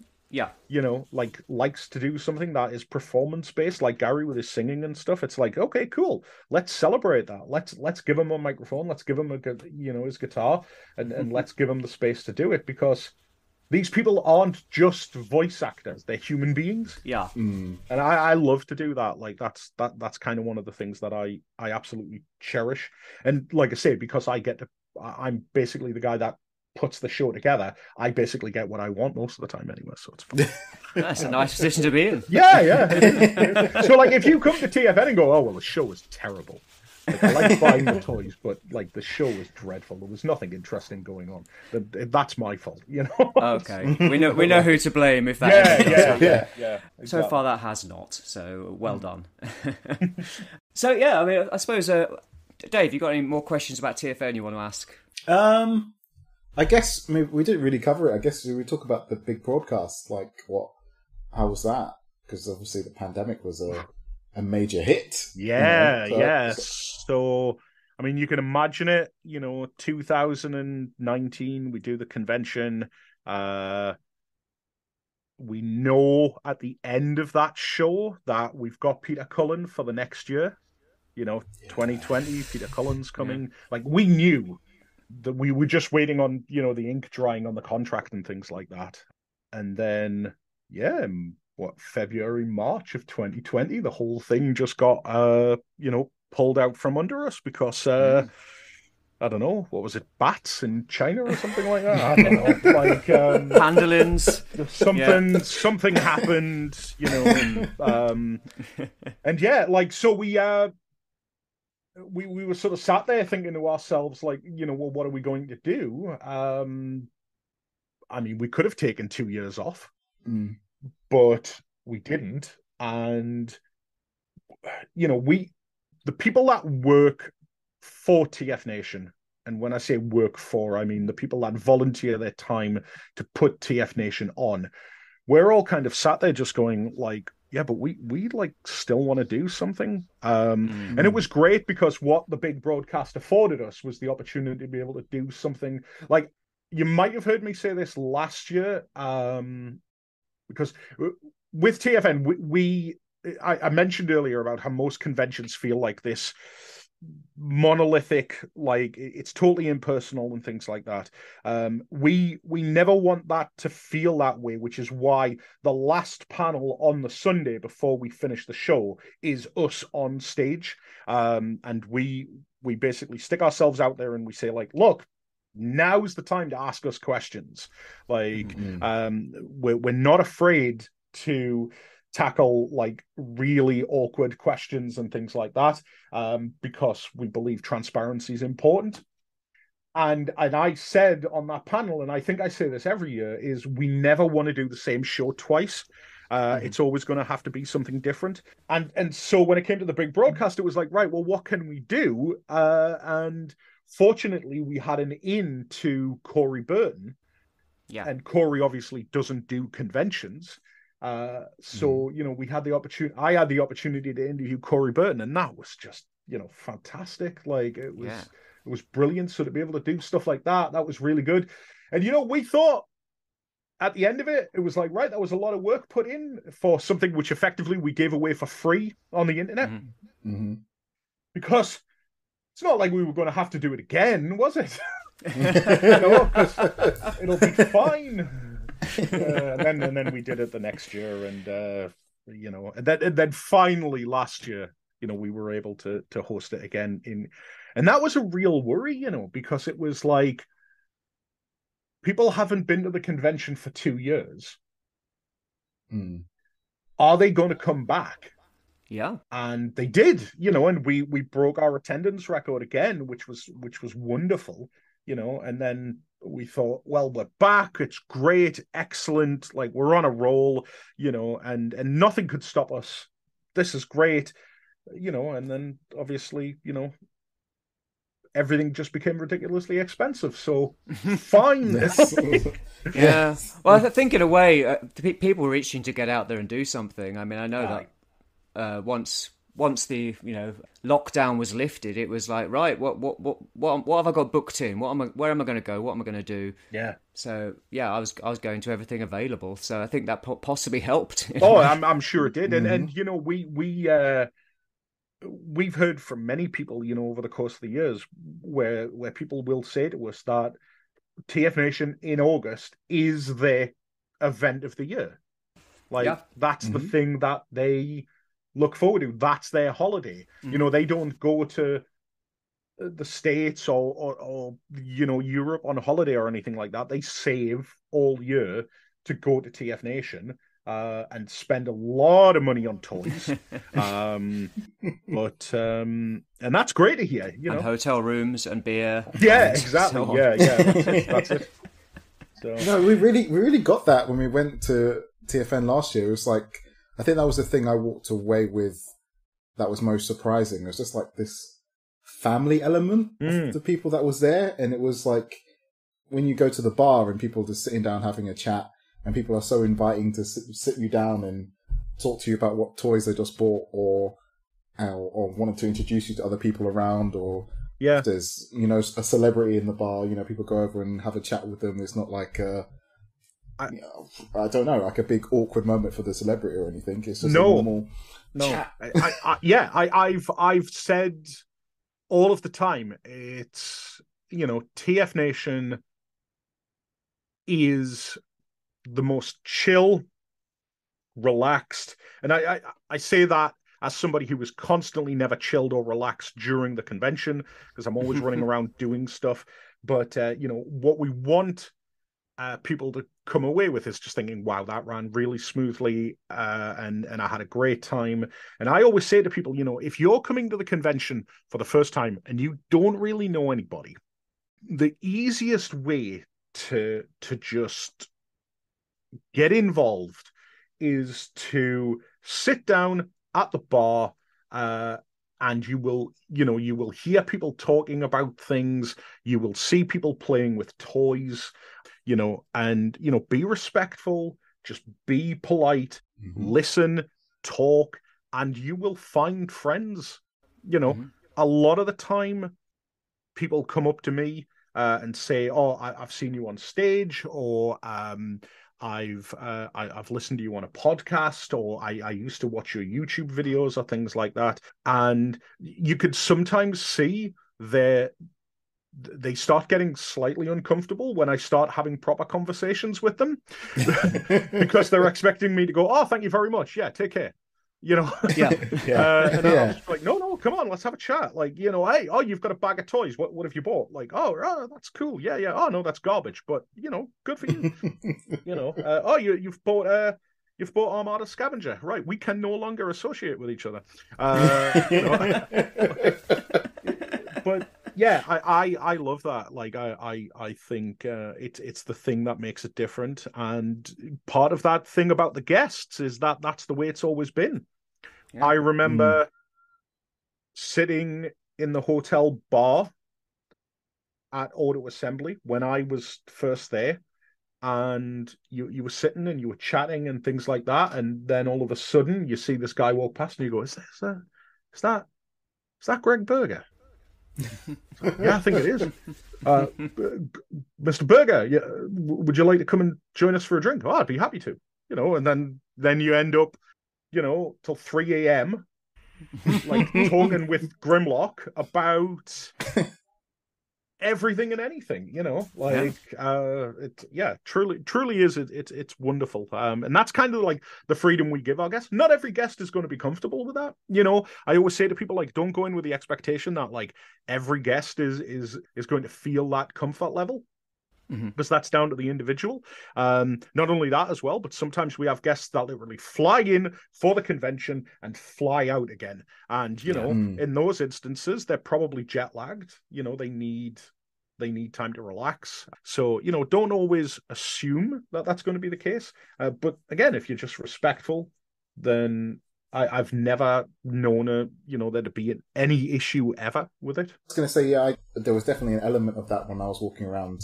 likes to do something that is performance based, like Gary with his singing and stuff, it's like, okay, cool, let's celebrate that. Let's give him a microphone, let's give him his guitar, and let's give him the space to do it, because these people aren't just voice actors, they're human beings. And I love to do that. Like that's kind of one of the things that I absolutely cherish. And like I say, because I'm basically the guy that puts the show together, I basically get what I want most of the time anyway, so it's fun. That's a nice position to be in. Yeah. So if you come to TFN and go, oh well, the show is terrible, I like buying the toys, but the show was dreadful, there was nothing interesting going on, that's my fault, Okay, we know who to blame if that yeah exactly. So far that has not, so well done. So I suppose Dave, you got any more questions about TFN you want to ask? I guess we didn't really cover it. I guess we talk about the big broadcast. How was that? Because obviously the pandemic was a major hit. So, I mean, you can imagine it. 2019, we do the convention. We know at the end of that show that we've got Peter Cullen for the next year. 2020, Peter Cullen's coming. We knew that we were just waiting on, the ink drying on the contract and things like that. And then, February, March of 2020, the whole thing just got, pulled out from under us because, I don't know, what was it, bats in China or something like that? I don't know. Pandolins. Something happened, and so we were sort of sat there thinking to ourselves, well, what are we going to do? I mean, we could have taken 2 years off, but we didn't. And, the people that work for TF Nation, and when I say work for, I mean the people that volunteer their time to put TF Nation on, we're all kind of sat there just going but we still want to do something. And it was great because what the big broadcast afforded us was the opportunity to be able to do something. You might have heard me say this last year, because with TFN, I mentioned earlier about how most conventions feel like this monolithic, it's totally impersonal and things like that. We never want that to feel that way, which is why the last panel on the Sunday before we finish the show is us on stage, and we basically stick ourselves out there and we say look, now's the time to ask us questions. We're not afraid to tackle really awkward questions and things like that, because we believe transparency is important. And I said on that panel, and I think I say this every year, is we never want to do the same show twice. It's always going to have to be something different. And so when it came to the big broadcast, it was right, well, what can we do? And fortunately, we had an in to Corey Burton, Yeah. And Corey obviously doesn't do conventions. So, we had the opportunity, I had the opportunity to interview Corey Burton, and that was just, fantastic. Like, it was brilliant. So to be able to do stuff like that was really good. And, we thought at the end of it, it was like, right, that was a lot of work put in for something which effectively we gave away for free on the internet. Mm-hmm. Because it's not like we were going to have to do it again, was it? 'Cause it'll be fine. And then we did it the next year, and then finally last year, we were able to host it again and that was a real worry, because it was like people haven't been to the convention for 2 years. Are they going to come back? Yeah. And they did, and we broke our attendance record again, which was wonderful, and then we thought, well, we're back, it's great, excellent, like we're on a roll, and nothing could stop us. This is great, and then obviously, everything just became ridiculously expensive. So fine. Yeah. Well, I think in a way, people were itching to get out there and do something. I mean, I know that once the lockdown was lifted, it was like, right, what have I got booked in? Where am I going to go? What am I going to do? Yeah. So I was going to everything available. So I think that possibly helped. Oh, I'm sure it did. And we've heard from many people, over the course of the years, where people will say to us that TF Nation in August is their event of the year. Like that's the thing that they look forward to. That's their holiday. They don't go to the States or Europe on holiday or anything like that. They save all year to go to TF Nation and spend a lot of money on toys. And that's great to hear. And hotel rooms and beer. Yeah, exactly. So that's it. So. No, we really got that when we went to TFN last year. It was like, I think that was the thing I walked away with that was most surprising. It was just like this family element of the people that was there. And it was like when you go to the bar and people just sitting down having a chat, and people are so inviting to sit you down and talk to you about what toys they just bought, or wanted to introduce you to other people around, or if there's a celebrity in the bar, people go over and have a chat with them. It's not like I don't know, like a big awkward moment for the celebrity or anything. It's just a normal chat. I've said all of the time, it's TF Nation is the most chill, relaxed, and I say that as somebody who was constantly never chilled or relaxed during the convention, because I'm always running around doing stuff. But what we want people to come away with is just thinking, wow, that ran really smoothly, and I had a great time. And I always say to people, if you're coming to the convention for the first time and you don't really know anybody, the easiest way to just get involved is to sit down at the bar, and you will hear people talking about things. You will see people playing with toys, and be respectful, just be polite, listen, talk, and you will find friends. A lot of the time people come up to me and say, "Oh, I've seen you on stage," or I've listened to you on a podcast, or I used to watch your YouTube videos, or things like that. And you could sometimes see they start getting slightly uncomfortable when I start having proper conversations with them, because they're expecting me to go, "Oh, thank you very much. Yeah, take care." And I was just like, no, come on, let's have a chat. Like, hey, oh, you've got a bag of toys. What have you bought? Like, oh, that's cool. Yeah. Oh, no, that's garbage. But, good for you. Oh, you've bought Armada Scavenger. Right. We can no longer associate with each other. But yeah, I love that. Like, I think it's the thing that makes it different. And part of that thing about the guests is that that's the way it's always been. Yeah. I remember sitting in the hotel bar at Auto Assembly when I was first there, and you were sitting and you were chatting and things like that, and then all of a sudden you see this guy walk past and you go, is that Greg Berger? Yeah, I think it is. Mr. Berger, yeah, would you like to come and join us for a drink? Oh, I'd be happy to. And then you end up, till 3 a.m. like talking with Grimlock about everything and anything, truly is. It's wonderful. And that's kind of like the freedom we give our guests. Not every guest is going to be comfortable with that. I always say to people, like, don't go in with the expectation that like every guest is going to feel that comfort level. Because that's down to the individual. Not only that as well, but sometimes we have guests that literally fly in for the convention and fly out again. And, in those instances, they're probably jet lagged. They need time to relax. So, don't always assume that that's going to be the case. But again, if you're just respectful, then I've never known there to be any issue ever with it. I was going to say, there was definitely an element of that when I was walking around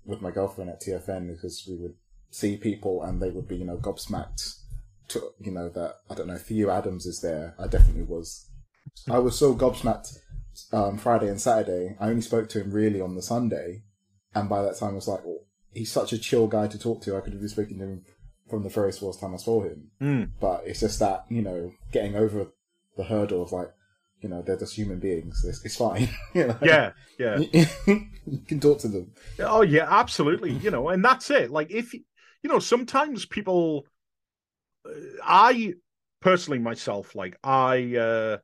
with my girlfriend at TFN, because we would see people and they would be, gobsmacked to, that, I don't know, Theo Adams is there. I definitely was. I was so gobsmacked Friday and Saturday. I only spoke to him really on the Sunday. And by that time I was like, well, he's such a chill guy to talk to. I could have been speaking to him from the very first time I saw him. But it's just that, getting over the hurdle of like, they're just human beings. It's fine. Yeah. You can talk to them. Oh yeah, absolutely. And that's it. Like if sometimes people, I personally myself, like I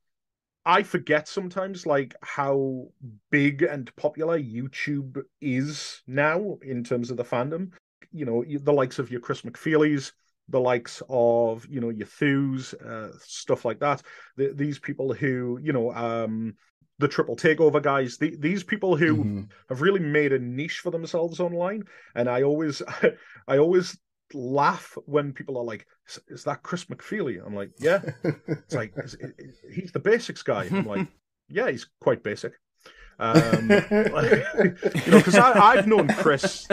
forget sometimes like how big and popular YouTube is now in terms of the fandom. The likes of your Chris McFeely's, the likes of your Thews, stuff like that. These people who the Triple Takeover guys, these people who have really made a niche for themselves online. And I always laugh when people are like, "Is that Chris McFeely?" I'm like, "Yeah." It's like he's the basics guy. I'm like, "Yeah, he's quite basic." Because I've known Chris.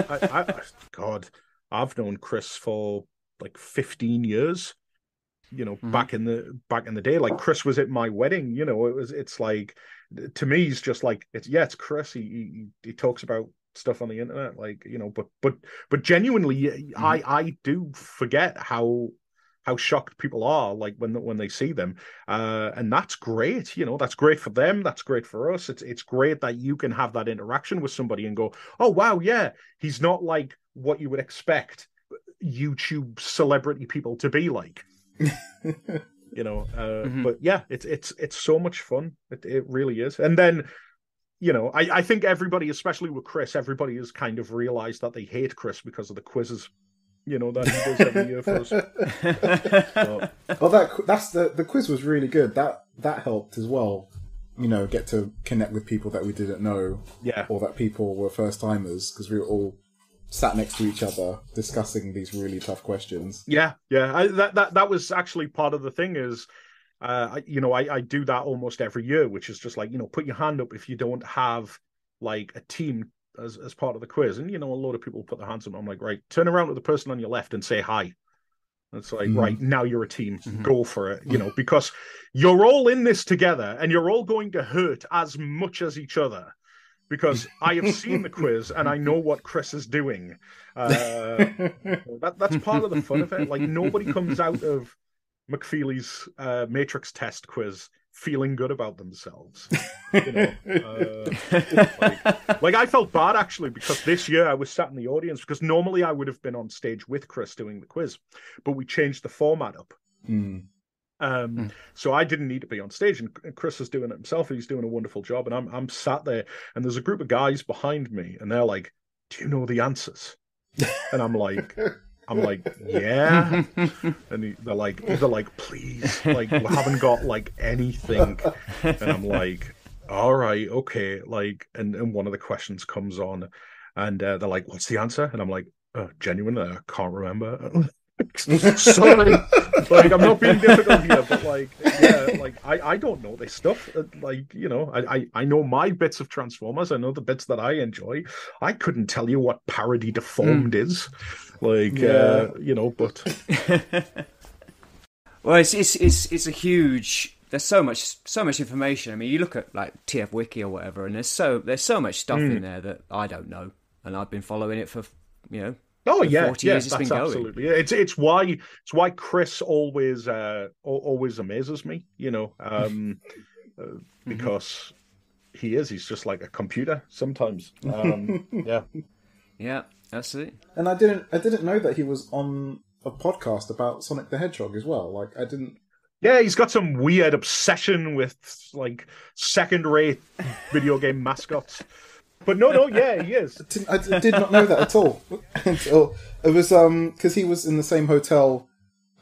I've known Chris for like 15 years, back in the day. Like Chris was at my wedding, it's like, to me, he's just like, it's Chris. He talks about stuff on the internet, like, but genuinely, I do forget how shocked people are, like when they see them, and that's great. That's great for them. That's great for us. It's great that you can have that interaction with somebody and go, oh wow, yeah, he's not like what you would expect YouTube celebrity people to be like. But yeah, it's so much fun. It really is. And then I think everybody, especially with Chris, everybody has kind of realized that they hate Chris because of the quizzes that he does every year for us. So. Well, that's the quiz was really good. That helped as well. Get to connect with people that we didn't know, or that people were first timers, because we were all sat next to each other discussing these really tough questions. Yeah. That was actually part of the thing is, I do that almost every year, which is just like, put your hand up if you don't have like a team as part of the quiz. And, a lot of people put their hands up. I'm like, right, turn around to the person on your left and say hi. And it's like, right, now you're a team. Go for it, because you're all in this together and you're all going to hurt as much as each other. Because I have seen the quiz and I know what Chris is doing. That's part of the fun of it. Like, nobody comes out of McFeely's Matrix test quiz feeling good about themselves. Like I felt bad actually, because this year I was sat in the audience, because normally I would have been on stage with Chris doing the quiz, but we changed the format up. So I didn't need to be on stage, and Chris is doing it himself. He's doing a wonderful job, and I'm sat there, and there's a group of guys behind me, and they're like, "Do you know the answers?" And I'm like, "Yeah," and they're like, "Please, like, we haven't got like anything," and I'm like, "All right, okay," like, and one of the questions comes on, and they're like, "What's the answer?" And I'm like, "Genuinely, I can't remember." Sorry, like, I'm not being difficult here, but like, yeah, like I don't know this stuff. Like, I know my bits of Transformers. I know the bits that I enjoy. I couldn't tell you what Parody Deformed is. Like, but Well, it's a huge. There's so much information. I mean, you look at like TF Wiki or whatever, and there's so much stuff in there that I don't know, and I've been following it for 40 years it's been going. Absolutely. It's why Chris always amazes me, because he's just like a computer sometimes. Yeah, that's it. And I didn't know that he was on a podcast about Sonic the Hedgehog as well. Like, I didn't. Yeah, he's got some weird obsession with like second-rate video game mascots. But no, yeah, he is. I did not know that at all. Until it was because he was in the same hotel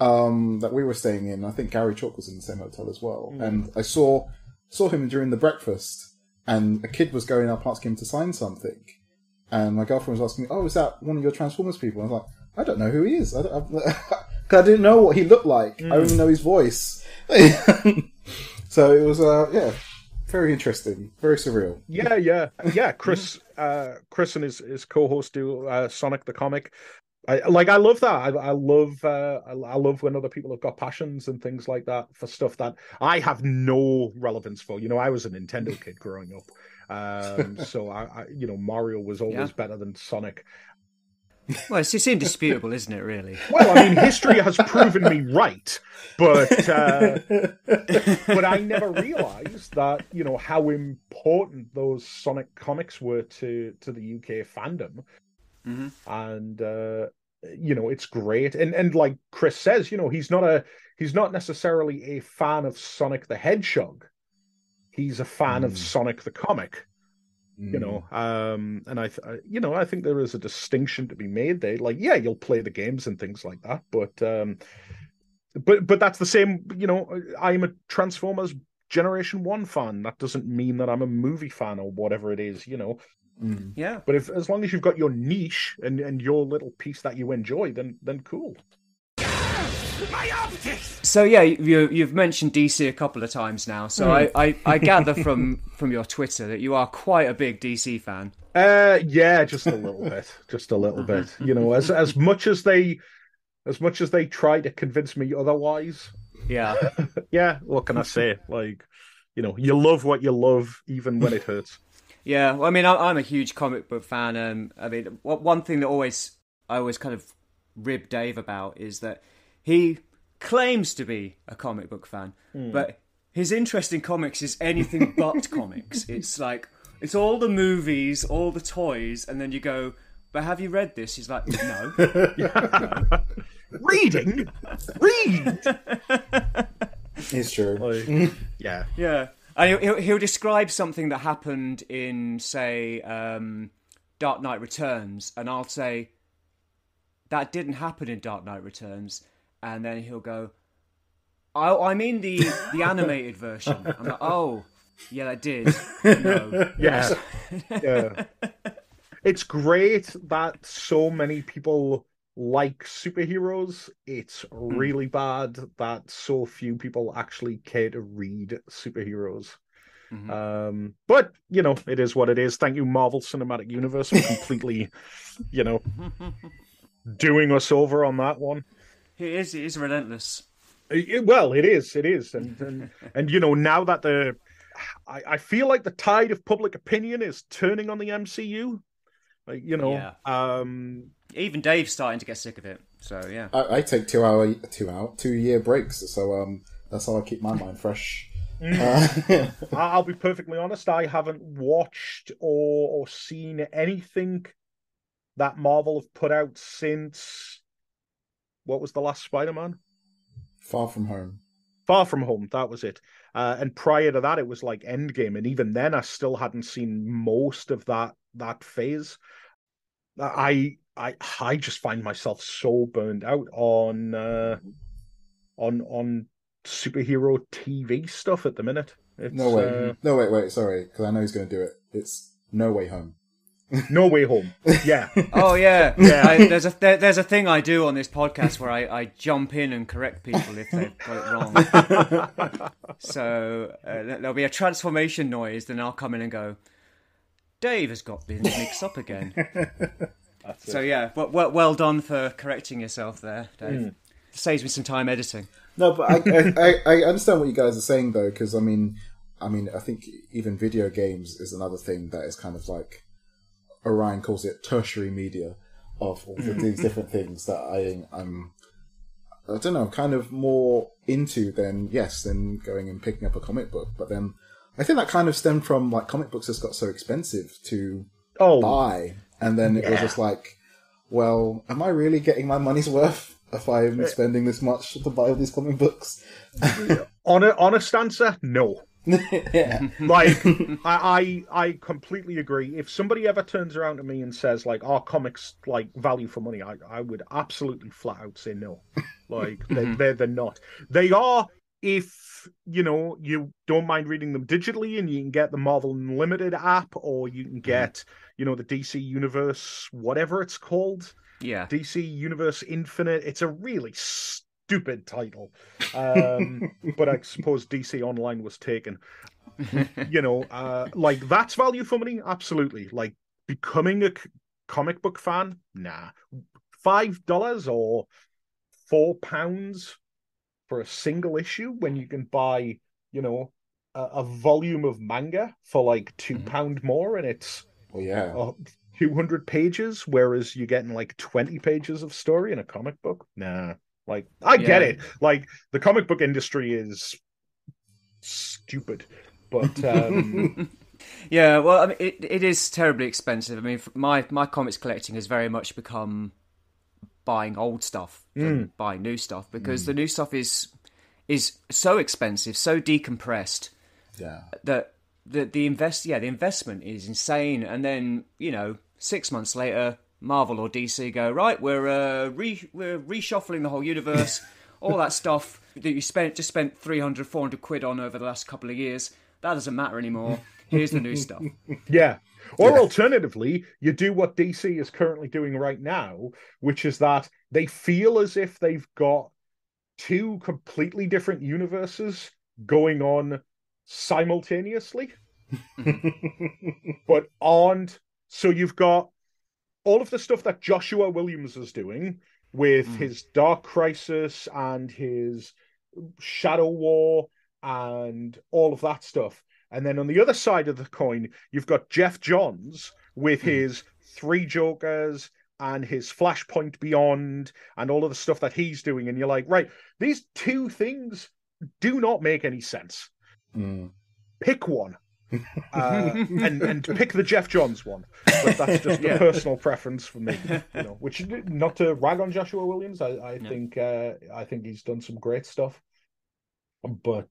that we were staying in. I think Gary Chalk was in the same hotel as well. And I saw him during the breakfast, and a kid was going up asking him to sign something. And my girlfriend was asking me, "Oh, is that one of your Transformers people?" And I was like, "I don't know who he is. I didn't know what he looked like. I only know his voice." So it was, very interesting, very surreal. Yeah. Chris and his co-host do Sonic the Comic. I love that. I love when other people have got passions and things like that for stuff that I have no relevance for. I was a Nintendo kid growing up, so I Mario was always better than Sonic. Well, it's indisputable, isn't it, really? Well, I mean, history has proven me right, but I never realised that, how important those Sonic comics were to the UK fandom. Mm-hmm. And, it's great. And like Chris says, he's not necessarily a fan of Sonic the Hedgehog. He's a fan of Sonic the comic. And I think there is a distinction to be made there. Like, yeah, you'll play the games and things like that, but that's the same. I'm a Transformers Generation 1 fan. That doesn't mean that I'm a movie fan or whatever it is. Yeah. But as long as you've got your niche and your little piece that you enjoy, then cool. My optics! So yeah, you've mentioned DC a couple of times now. So I gather from your Twitter that you are quite a big DC fan. Yeah, just a little bit, bit. As much as they try to convince me otherwise. Yeah, yeah. What can I say? Like, you love what you love, even when it hurts. Yeah, well, I mean, I'm a huge comic book fan, and I mean, one thing that I always kind of rib Dave about is that he claims to be a comic book fan, but his interest in comics is anything but comics. It's like, it's all the movies, all the toys, and then you go, but have you read this? He's like, no. No. Reading? Read! It's true. Like, yeah. Yeah. And he'll describe something that happened in, say, Dark Knight Returns, and I'll say, that didn't happen in Dark Knight Returns. And then he'll go, I mean the animated version. I'm like, oh, yeah, that did. No. Yeah. Yeah. It's great that so many people like superheroes. It's really bad that so few people actually care to read superheroes. Mm-hmm. But, it is what it is. Thank you, Marvel Cinematic Universe, for completely, doing us over on that one. He is relentless. Well, it is, and now that I feel like the tide of public opinion is turning on the MCU. Like, even Dave's starting to get sick of it. So yeah, I take 2 year breaks, so that's how I keep my mind fresh. I'll be perfectly honest. I haven't watched or seen anything that Marvel have put out since. What was the last Spider-Man? Far From Home. Far From Home, that was it. And prior to that, it was like Endgame, and even then, I still hadn't seen most of that phase. I just find myself so burned out on superhero TV stuff at the minute. It's, wait, sorry, because I know he's going to do it. It's No Way Home. No Way Home. Yeah. Oh yeah. Yeah. There's a thing I do on this podcast where I jump in and correct people if they've got it wrong. So there'll be a transformation noise, then I'll come in and go, Dave has got this mixed up again. So yeah, well done for correcting yourself there, Dave. Saves me some time editing. No, but I understand what you guys are saying though, because I mean, I think even video games is another thing that is kind of like Orion calls it tertiary media of all of these different things that I'm I don't know, kind of more into than going and picking up a comic book. But then I think that kind of stemmed from like comic books just got so expensive to buy, and then it was just like, well, am I really getting my money's worth if I'm spending this much to buy all these comic books? Honest answer, no. Yeah. Like, I completely agree. If somebody ever turns around to me and says, like, "Are comics like value for money?" I would absolutely flat out say no. Like, they're not. They are if, you don't mind reading them digitally and you can get the Marvel Unlimited app, or you can get, the DC Universe, whatever it's called. Yeah. DC Universe Infinite. It's a really stupid title. But I suppose DC Online was taken. Like, that's value for money? Absolutely. Like, becoming a comic book fan? Nah. $5 or £4 for a single issue when you can buy, a volume of manga for like £2 more, and it's 200 pages, whereas you're getting like 20 pages of story in a comic book. Nah. Like, I get it. Like, the comic book industry is stupid, but yeah. Well, I mean, it is terribly expensive. I mean, my comics collecting has very much become buying old stuff than buying new stuff, because the new stuff is so expensive, so decompressed. Yeah. That the investment is insane, and then 6 months later, Marvel or DC go, right, we're reshuffling the whole universe, all that stuff that you spent 300, 400 quid on over the last couple of years, that doesn't matter anymore. Here's the new stuff. Yeah. Or alternatively, you do what DC is currently doing right now, which is that they feel as if they've got two completely different universes going on simultaneously, but aren't. So you've got all of the stuff that Joshua Williams is doing with his Dark Crisis and his Shadow War and all of that stuff. And then on the other side of the coin, you've got Jeff Johns with his Three Jokers and his Flashpoint Beyond and all of the stuff that he's doing. And you're like, right, these two things do not make any sense. Pick one. And pick the Jeff Johns one. But that's just a personal preference for me. Which, not to rag on Joshua Williams, I think he's done some great stuff. But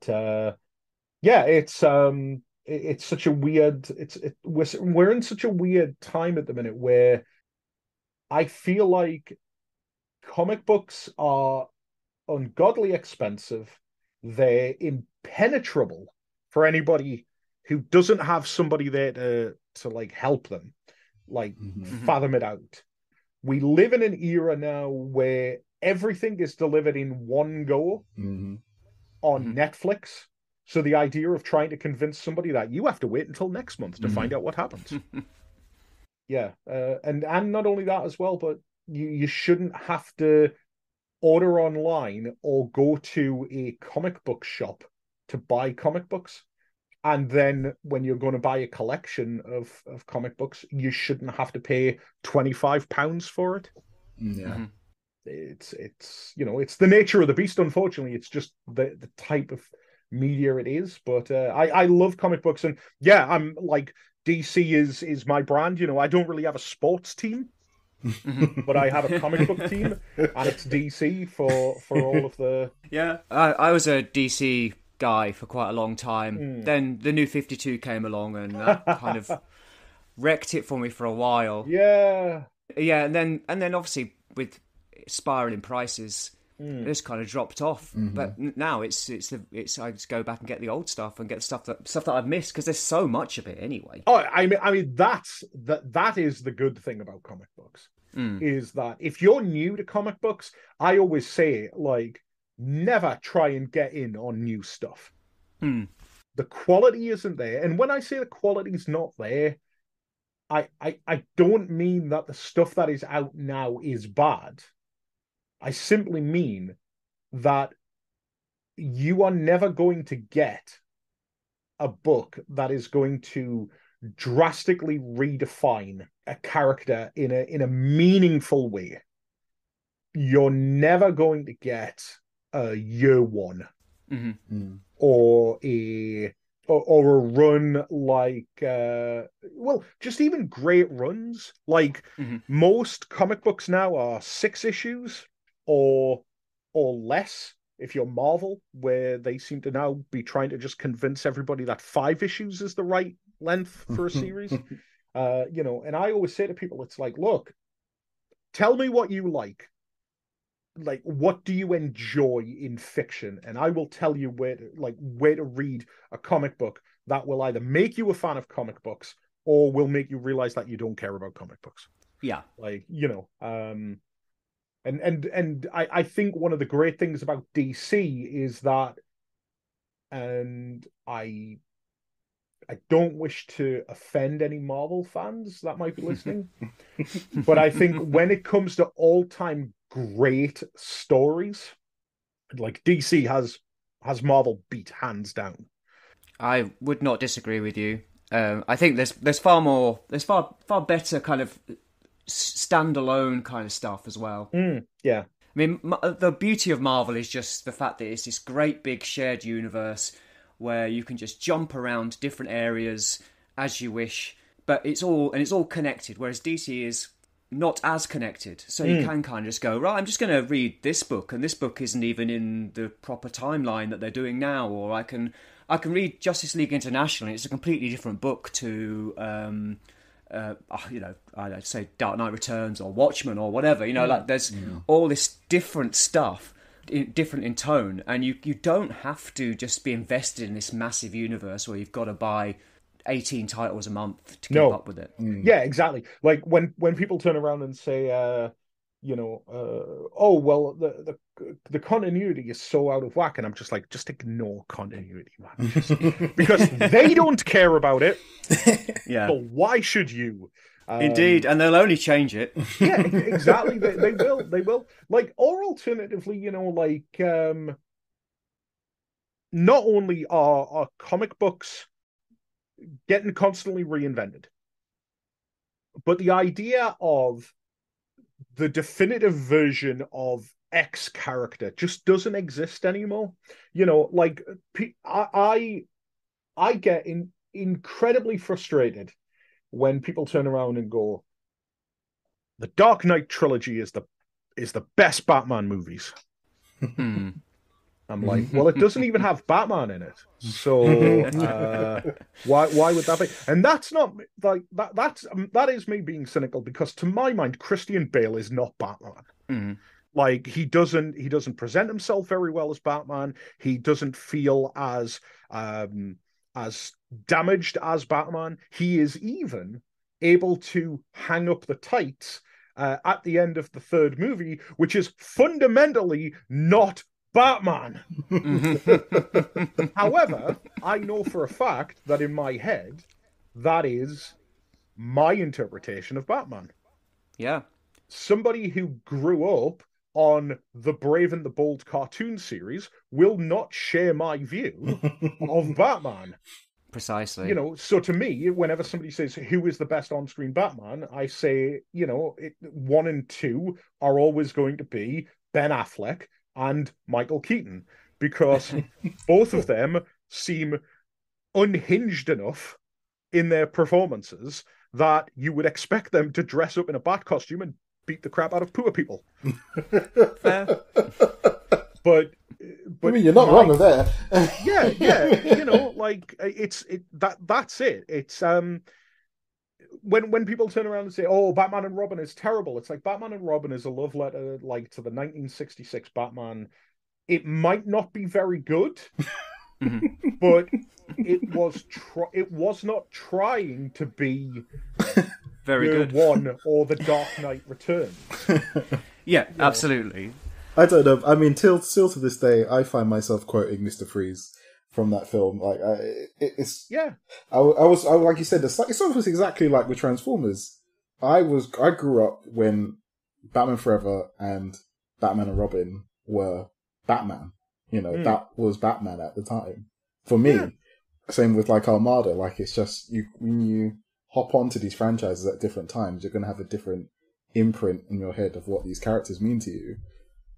it's such a weird. We're in such a weird time at the minute where I feel like comic books are ungodly expensive. They're impenetrable for anybody who doesn't have somebody there to like help them, like fathom it out. We live in an era now where everything is delivered in one go on Netflix. So the idea of trying to convince somebody that you have to wait until next month to find out what happens. And not only that as well, but you shouldn't have to order online or go to a comic book shop to buy comic books. And then when you're going to buy a collection of comic books, you shouldn't have to pay £25 for it. Yeah. It's it's the nature of the beast, unfortunately. It's just the type of media it is. But I love comic books, and I'm like, DC is my brand. I don't really have a sports team, but I have a comic book team, and it's DC for all of the... Yeah, I was a DC guy for quite a long time. Then the New 52 came along, and that kind of wrecked it for me for a while. Yeah, and then obviously with spiraling prices, it just kind of dropped off. But now it's I just go back and get the old stuff and get stuff that I've missed, because there's so much of it anyway. Oh, I mean that is the good thing about comic books, is that if you're new to comic books, I always say, like, never try and get in on new stuff. The quality isn't there. And when I say the quality's not there, I don't mean that the stuff that is out now is bad. I simply mean that you are never going to get a book that is going to drastically redefine a character in a meaningful way. You're never going to get a year one or a run like well, just even great runs. Like most comic books now are 6 issues or less. If you're Marvel, where they seem to now be trying to just convince everybody that 5 issues is the right length for a series. And I always say to people, it's like, look, tell me what you like. Like, what do you enjoy in fiction? And I will tell you where to read a comic book that will either make you a fan of comic books or will make you realize that you don't care about comic books. Yeah. And I think one of the great things about DC is that, and I don't wish to offend any Marvel fans that might be listening, but I think when it comes to all-time great stories, like DC has Marvel beat hands down. I would not disagree with you. I think there's far better kind of standalone kind of stuff as well. Yeah. I mean, the beauty of Marvel is just the fact that it's this great big shared universe where you can just jump around different areas as you wish, but it's all connected, whereas DC is not as connected. So you can kind of just go, right, I'm just going to read this book, and this book isn't even in the proper timeline that they're doing now, or I can read Justice League International, and it's a completely different book to I'd say Dark Knight Returns or Watchmen or whatever. Like there's all this different stuff, different in tone, and you don't have to just be invested in this massive universe where you've got to buy 18 titles a month to keep up with it. Yeah, exactly. Like when people turn around and say, oh well, the continuity is so out of whack, and I'm just like, just ignore continuity, man, because they don't care about it. Yeah. So why should you? Indeed, and they'll only change it. Yeah, exactly. They will. Like, or alternatively, not only are comic books getting constantly reinvented, but the idea of the definitive version of X character just doesn't exist anymore. Like I get incredibly frustrated when people turn around and go, the Dark Knight trilogy is the best Batman movies. I'm like, well, it doesn't even have Batman in it, so why would that be? And that's not like that. That is me being cynical, because to my mind, Christian Bale is not Batman. Like he doesn't present himself very well as Batman. He doesn't feel as damaged as Batman. He is even able to hang up the tights at the end of the 3rd movie, which is fundamentally not Batman. However, I know for a fact that in my head, that is my interpretation of Batman. Yeah. Somebody who grew up on the Brave and the Bold cartoon series will not share my view of Batman. Precisely. So to me, whenever somebody says, who is the best on-screen Batman, I say, 1 and 2 are always going to be Ben Affleck and Michael Keaton, because both of them seem unhinged enough in their performances that you would expect them to dress up in a bat costume and beat the crap out of poor people. Fair. But I mean, you're not wrong with that. yeah. That's it. It's when people turn around and say, "Oh, Batman and Robin is terrible," it's like Batman and Robin is a love letter, like, to the 1966 Batman. It might not be very good, but it was not trying to be very good. One or the Dark Knight Returns. Yeah, absolutely. I don't know. I mean, still to this day, I find myself quoting Mr. Freeze from that film. Like, it's yeah. I was like you said, it's almost exactly like with Transformers. I grew up when Batman Forever and Batman and Robin were Batman. You know, that was Batman at the time for me. Yeah. Same with like Armada. Like, it's just when you hop onto these franchises at different times, you're going to have a different imprint in your head of what these characters mean to you.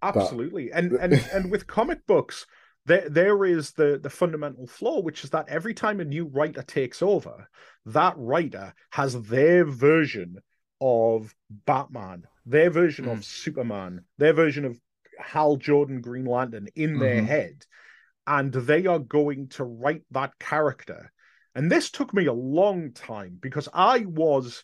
Absolutely. And with comic books, there is the fundamental flaw, which is that every time a new writer takes over, that writer has their version of Batman, their version of Superman, their version of Hal Jordan Green Lantern in their head, and they are going to write that character. And this took me a long time, because I was,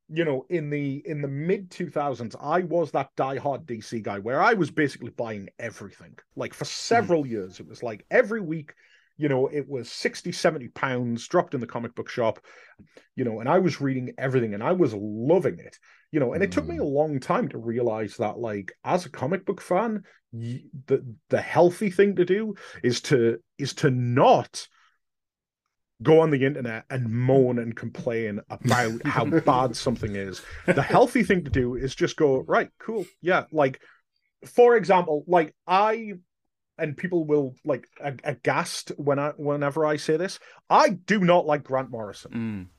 you know, in the mid 2000s, I was that diehard DC guy where I was basically buying everything. Like, for several years, it was like every week, you know, it was 60, 70 pounds dropped in the comic book shop, you know, and I was reading everything and I was loving it, you know, and it took me a long time to realize that, like, as a comic book fan, the healthy thing to do is to not go on the internet and moan and complain about how bad something is. The healthy thing to do is just go, right, cool, yeah. Like, for example, like, and people will, like, aghast whenever I say this, I do not like Grant Morrison.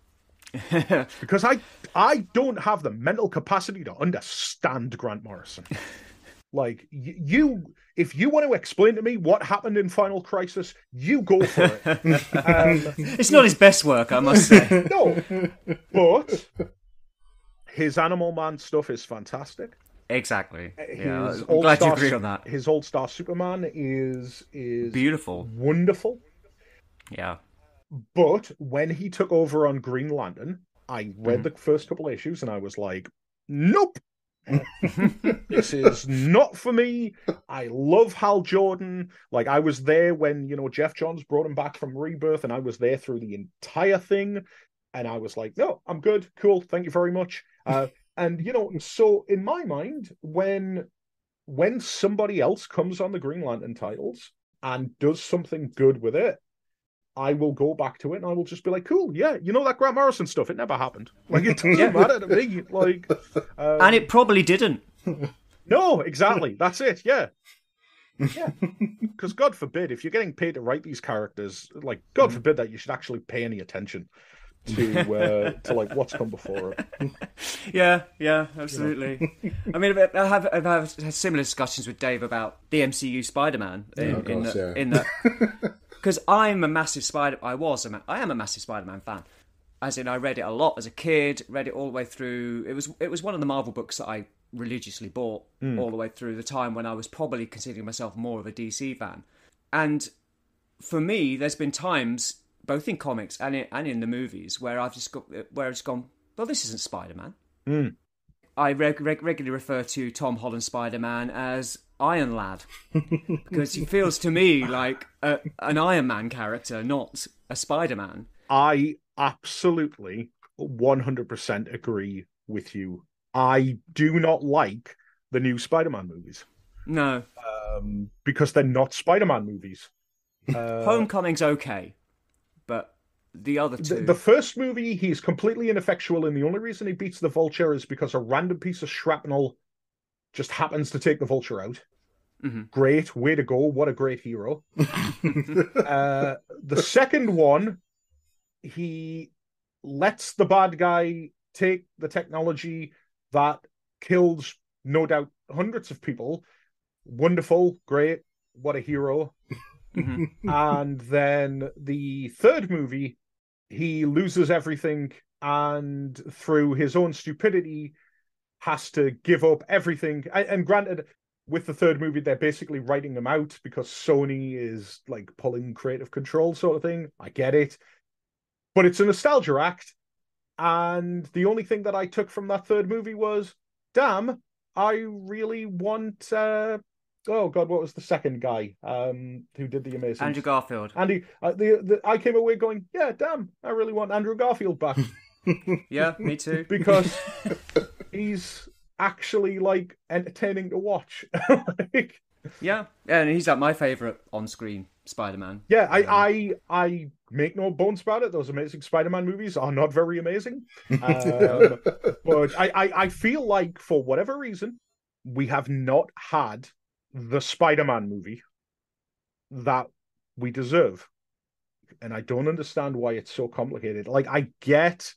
Because I don't have the mental capacity to understand Grant Morrison. Like, if you want to explain to me what happened in Final Crisis, you go for it. It's not his best work, I must say. No, but his Animal Man stuff is fantastic. Exactly. Yeah, I'm glad you agree on that. His All Star Superman is beautiful, wonderful. Yeah. But when he took over on Green Lantern, I read the first couple issues and I was like, nope. This is not for me. I love Hal Jordan. Like, I was there when, you know, Jeff Johns brought him back from Rebirth, and I was there through the entire thing, and I was like, no, I'm good, cool, thank you very much. And, you know, so in my mind, when somebody else comes on the Green Lantern titles and does something good with it, I will go back to it and I will just be like, cool, yeah, you know, that Grant Morrison stuff, it never happened. Like, it doesn't matter to me. Like, and it probably didn't. No, exactly. That's it. Yeah. Yeah. Because God forbid, if you're getting paid to write these characters, like, God forbid that you should actually pay any attention to like what's come before it. Yeah, absolutely. You know? I mean, I've had similar discussions with Dave about the MCU Spider-Man in that. Because I am a massive Spider-Man fan. As in, I read it a lot as a kid, read it all the way through. It was one of the Marvel books that I religiously bought all the way through the time when I was probably considering myself more of a DC fan. And for me, there's been times, both in comics and in the movies, where it's gone, well, this isn't Spider-Man. I regularly refer to Tom Holland's Spider-Man as Iron Lad, because he feels to me like an Iron Man character, not a Spider-Man. I absolutely 100% agree with you. I do not like the new Spider-Man movies. No. Because they're not Spider-Man movies. Homecoming's okay, but the other two... The first movie, he's completely ineffectual, and the only reason he beats the Vulture is because a random piece of shrapnel just happens to take the Vulture out. Great, way to go, what a great hero. The second one, he lets the bad guy take the technology that kills, no doubt, hundreds of people. Wonderful, great, what a hero. And then the third movie, he loses everything and through his own stupidity has to give up everything. And granted, with the third movie, they're basically writing them out because Sony is like pulling creative control sort of thing. I get it. But it's a nostalgia act. And the only thing that I took from that third movie was, damn, I really want... oh, God, what was the second guy who did the amazing... Andrew Garfield. Andy, I came away going, yeah, damn, I really want Andrew Garfield back. Yeah, me too. Because he's actually, like, entertaining to watch. Yeah, and he's like my favourite on-screen Spider-Man. Yeah, I make no bones about it. Those Amazing Spider-Man movies are not very amazing. But I feel like, for whatever reason, we have not had the Spider-Man movie that we deserve. And I don't understand why it's so complicated. Like, I get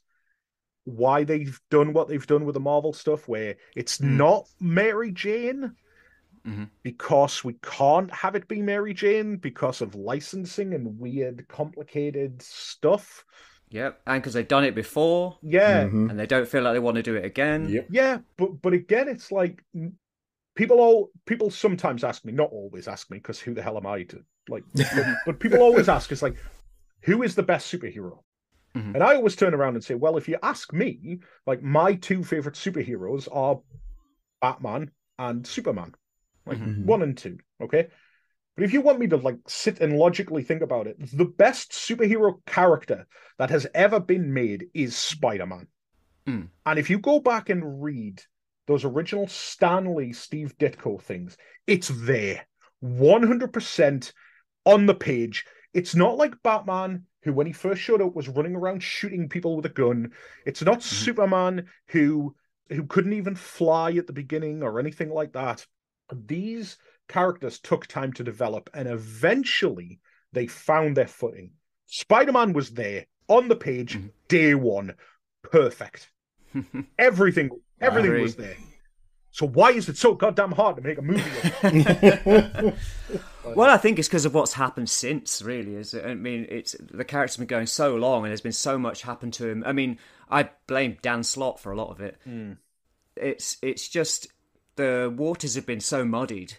why they've done what they've done with the Marvel stuff, where it's not Mary Jane, because we can't have it be Mary Jane because of licensing and weird, complicated stuff. Yep, and because they've done it before. Yeah. And they don't feel like they want to do it again. Yep. Yeah, but again, it's like, people sometimes ask me, not always ask me, because who the hell am I to, like, but people always ask, it's like, who is the best superhero? And I always turn around and say, well, if you ask me, like, my two favorite superheroes are Batman and Superman, like 1 and 2. Okay. But if you want me to, like, sit and logically think about it, the best superhero character that has ever been made is Spider-Man. And if you go back and read those original Stan Lee, Steve Ditko things, it's there 100% on the page. It's not like Batman, who, when he first showed up, was running around shooting people with a gun. It's not Superman, who couldn't even fly at the beginning or anything like that. These characters took time to develop, and eventually they found their footing. Spider-Man was there on the page, day one, perfect. Everything was there. So why is it so goddamn hard to make a movie of it? Well, I think it's because of what's happened since, really. I mean, the character's been going so long, and there's been so much happened to him. I mean, I blame Dan Slott for a lot of it. It's just the waters have been so muddied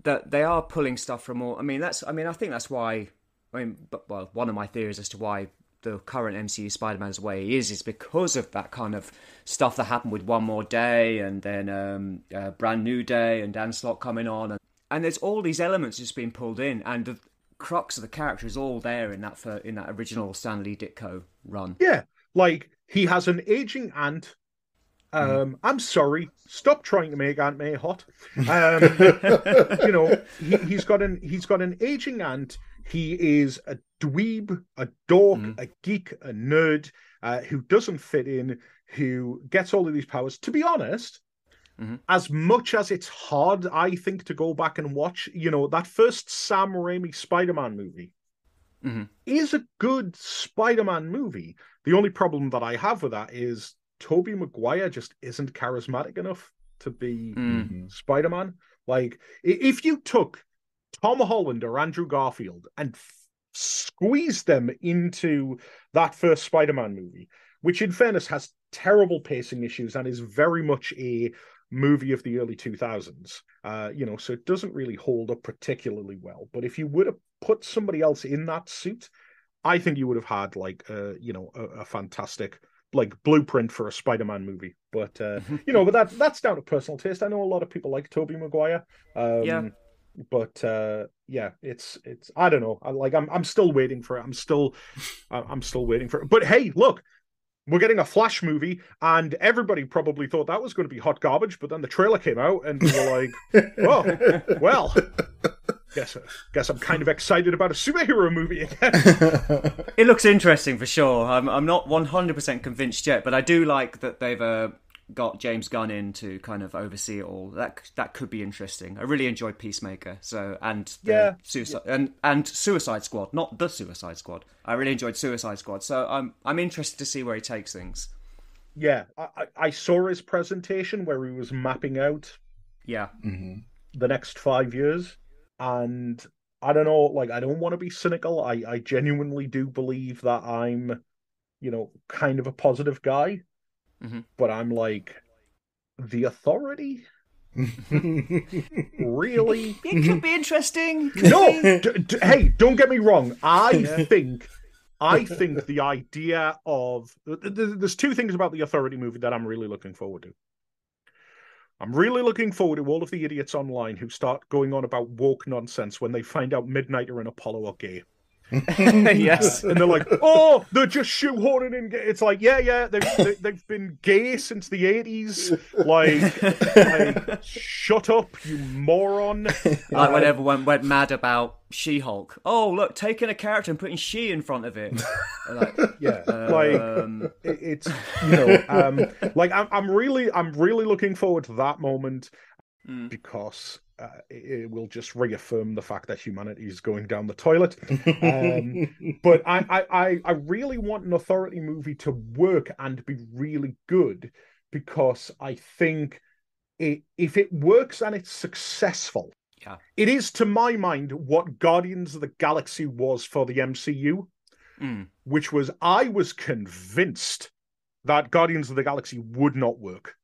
that they are pulling stuff from all. I think that's why. One of my theories as to why the current MCU Spider-Man's the way he is because of that kind of stuff that happened with One More Day, and then Brand New Day, and Dan Slott coming on, and there's all these elements just being pulled in, and the crux of the character is all there in that original Stan Lee Ditko run. Yeah, like, he has an aging aunt. I'm sorry, stop trying to make Aunt May hot. You know, he's got an aging aunt. He is a dweeb, a dork, a geek, a nerd, who doesn't fit in, who gets all of these powers. To be honest, as much as it's hard, I think, to go back and watch, you know, that first Sam Raimi Spider-Man movie is a good Spider-Man movie. The only problem that I have with that is Tobey Maguire just isn't charismatic enough to be Spider-Man. Like, if you took Tom Holland or Andrew Garfield and squeezed them into that first Spider-Man movie, which in fairness has terrible pacing issues and is very much a movie of the early 2000s, you know, so it doesn't really hold up particularly well. But if you would have put somebody else in that suit, I think you would have had, like, you know, a fantastic, like, blueprint for a Spider-Man movie. But you know, but that's down to personal taste. I know a lot of people like Tobey Maguire. But yeah, it's I don't know. I'm still waiting for it. I'm still waiting for it. But hey, look, we're getting a Flash movie, and everybody probably thought that was going to be hot garbage. But then the trailer came out, and we were like, "Oh, well, guess I'm kind of excited about a superhero movie again." It looks interesting for sure. I'm not 100% convinced yet, but I do like that they've got James Gunn in to kind of oversee it all. That could be interesting. I really enjoyed Peacemaker, and Suicide Squad, not the Suicide Squad. I really enjoyed Suicide Squad, so I'm interested to see where he takes things. Yeah, I saw his presentation where he was mapping out the next 5 years, and I don't know, like, I don't want to be cynical. I genuinely do believe that I'm, you know, kind of a positive guy. But I'm like, The Authority? Really? It could be interesting. No, hey, don't get me wrong. I think the idea of... There's two things about the Authority movie that I'm really looking forward to. I'm really looking forward to all of the idiots online who start going on about woke nonsense when they find out Midnighter and Apollo are gay. Yes. And they're like, oh, they're just shoehorning in. It's like, yeah, they've been gay since the 80s. Like, shut up, you moron. Like when everyone went mad about She-Hulk. Oh, look, taking a character and putting she in front of it. Like, it's, you know, like I'm really looking forward to that moment because it will just reaffirm the fact that humanity is going down the toilet. But I really want an Authority movie to work and be really good, because I think if it works and it's successful, it is, to my mind, what Guardians of the Galaxy was for the MCU, which was, I was convinced that Guardians of the Galaxy would not work.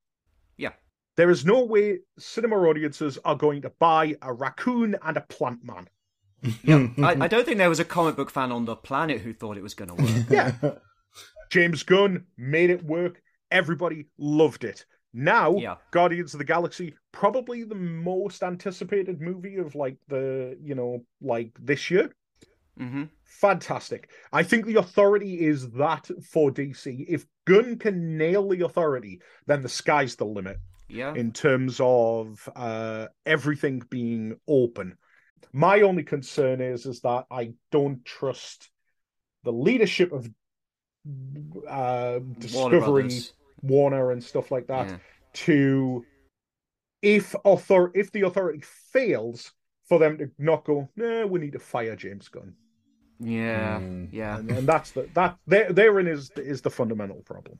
Yeah. There is no way cinema audiences are going to buy a raccoon and a plant man. Yeah, I don't think there was a comic book fan on the planet who thought it was going to work. Yeah. James Gunn made it work. Everybody loved it. Now, Guardians of the Galaxy, probably the most anticipated movie of this year. Mm-hmm. Fantastic. I think the Authority is that for DC. If Gunn can nail the Authority, then the sky's the limit. Yeah. In terms of everything being open. My only concern is that I don't trust the leadership of Discovery, Warner and stuff like that, to, if the Authority fails, for them to not go, nah, we need to fire James Gunn. Yeah. And that's therein is the fundamental problem.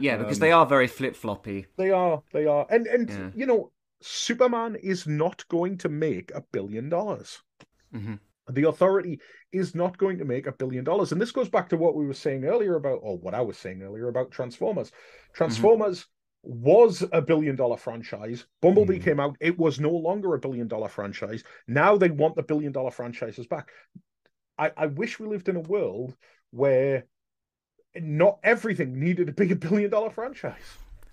Yeah, because they are very flip-floppy. They are. And you know, Superman is not going to make $1 billion. Mm-hmm. The Authority is not going to make $1 billion. And this goes back to what we were saying earlier about, or what I was saying earlier about Transformers. Transformers was $1 billion franchise. Bumblebee came out. It was no longer $1 billion franchise. Now they want the $1 billion franchises back. I wish we lived in a world where not everything needed to be $1 billion franchise.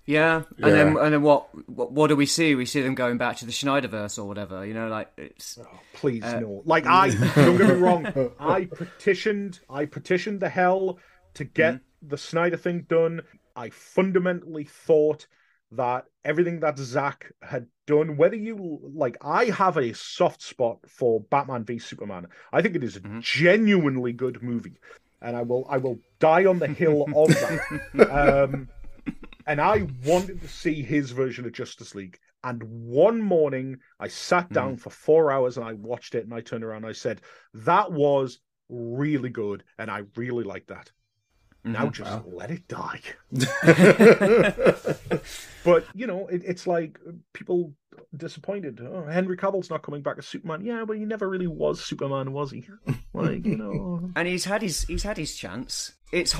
Yeah, and then what do we see? We see them going back to the Schneiderverse or whatever. You know, like it's. Oh, please no! Like don't get me wrong. I petitioned the hell to get the Snyder thing done. I fundamentally thought that everything that Zack had done, whether you like, I have a soft spot for Batman v Superman. I think it is a genuinely good movie, and I will die on the hill of that. And I wanted to see his version of Justice League. And one morning, I sat down for 4 hours and I watched it, and I turned around and I said, that was really good, and I really liked that. Now just let it die. But, you know, it's like people disappointed. Oh, Henry Cavill's not coming back as Superman. Yeah, but he never really was Superman, was he? Like, you know. And he's had his chance. It's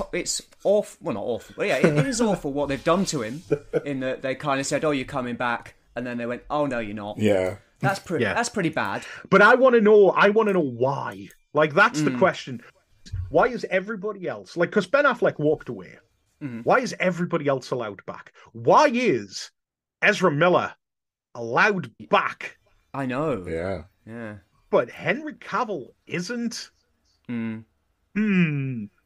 awful. Well, not awful. But yeah, it is awful what they've done to him. In that they kind of said, "Oh, you're coming back," and then they went, "Oh no, you're not." Yeah, that's pretty bad. But I want to know why. Like, that's the question. Why is everybody else, like, because Ben Affleck walked away? Why is everybody else allowed back? Why is Ezra Miller allowed back? I know. Yeah. But Henry Cavill isn't.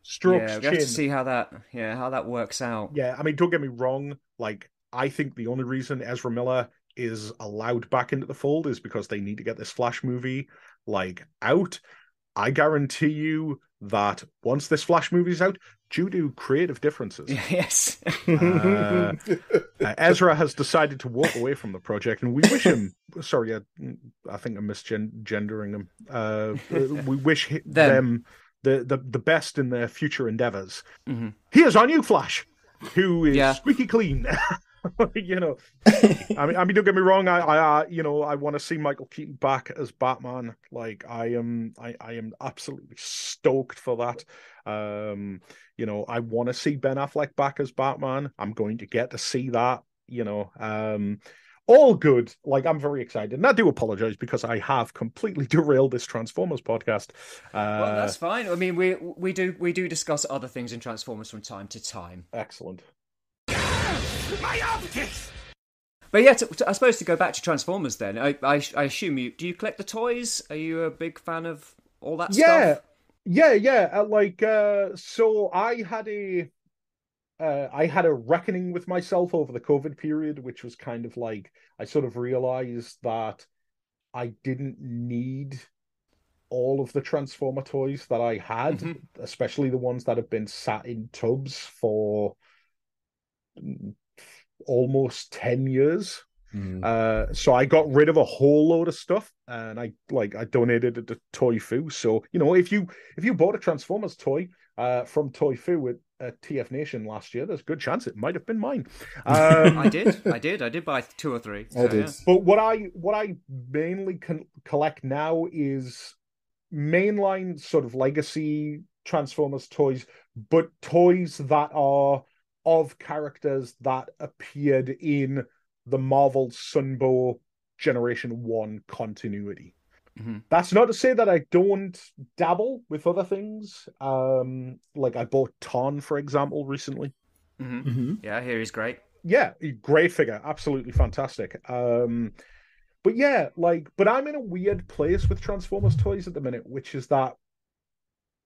Strokes we have to see how that works out. Yeah, I mean, don't get me wrong. Like, I think the only reason Ezra Miller is allowed back into the fold is because they need to get this Flash movie, like, out. I guarantee you that once this Flash movie's out, due to creative differences, yes, Ezra has decided to walk away from the project, and we wish him. Sorry, I think I'm misgendering him. We wish them the best in their future endeavors. Here's our new Flash, who is squeaky clean. You know, I mean, don't get me wrong. I want to see Michael Keaton back as Batman. Like, I am absolutely stoked for that. You know, I want to see Ben Affleck back as Batman. I'm going to get to see that. You know, all good. Like, I'm very excited, and I do apologize because I have completely derailed this Transformers podcast. Well, that's fine. I mean, we do discuss other things in Transformers from time to time. Excellent. My optics! But yeah, I suppose to go back to Transformers then, I assume do you collect the toys? Are you a big fan of all that stuff? Yeah. So I had a reckoning with myself over the COVID period, which was kind of like I sort of realized that I didn't need all of the Transformer toys that I had, especially the ones that have been sat in tubs for almost 10 years. So I got rid of a whole load of stuff, and I donated it to Toy Foo. So if you bought a Transformers toy from Toy Foo at TFNation last year, there's a good chance it might have been mine. I did buy 2 or 3. I did. Yeah. But what I mainly collect now is mainline sort of legacy Transformers toys, but toys that are of characters that appeared in the Marvel Sunbow Generation 1 continuity. That's not to say that I don't dabble with other things. Like I bought Ton, for example, recently. Yeah, I hear he's great. Yeah, great figure. Absolutely fantastic. But yeah, but I'm in a weird place with Transformers toys at the minute, which is that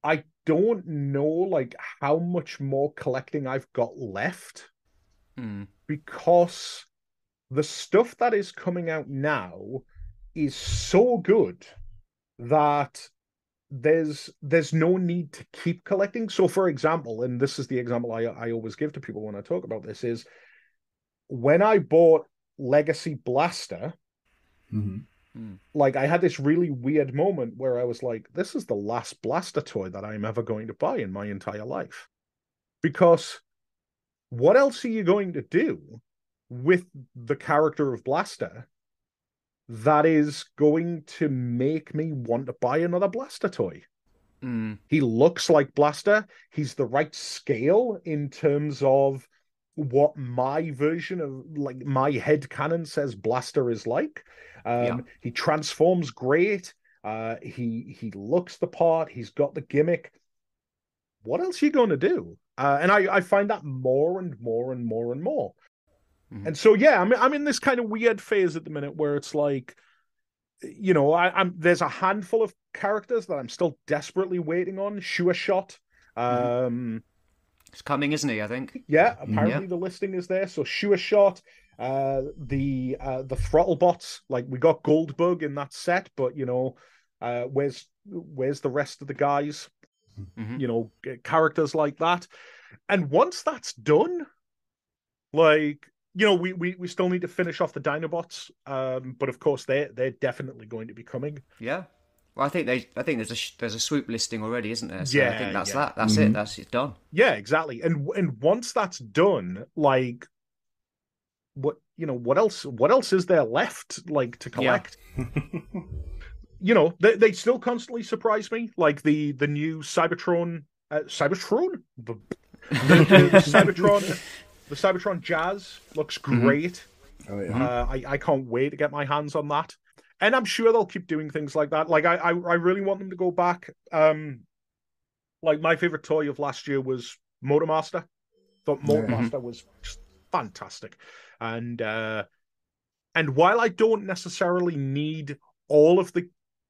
I don't know how much more collecting I've got left because the stuff that is coming out now is so good that there's no need to keep collecting. So for example, and this is the example I always give to people when I talk about this, is when I bought Legacy Blaster, I had this really weird moment where I was like, this is the last Blaster toy that I'm ever going to buy in my entire life. Because what else are you going to do with the character of Blaster that is going to make me want to buy another Blaster toy? He looks like Blaster. He's the right scale in terms of what my version of my headcanon says Blaster is like. He transforms great. He looks the part. He's got the gimmick. What else are you going to do? And I find that more and more and more and more. And so yeah, I'm in this kind of weird phase at the minute where it's like, there's a handful of characters that I'm still desperately waiting on. Sure Shot. It's coming, isn't he? I think. Yeah, apparently the listing is there. So Sure Shot, the throttle bots. We got Goldbug in that set, but where's the rest of the guys? Characters like that. And once that's done, we still need to finish off the Dinobots, but of course they're definitely going to be coming. Yeah. Well, I think there's a swoop listing already, isn't there? So yeah, I think that's that. That's it. That's it done. Yeah, exactly. And once that's done, what else is there left to collect? Yeah. They still constantly surprise me. The new Cybertron, the Cybertron. The Cybertron Jazz looks great. Oh, yeah. I can't wait to get my hands on that. And I'm sure they'll keep doing things like that. I really want them to go back. My favorite toy of last year was Motormaster. Thought Motormaster was just fantastic. And while I don't necessarily need all of the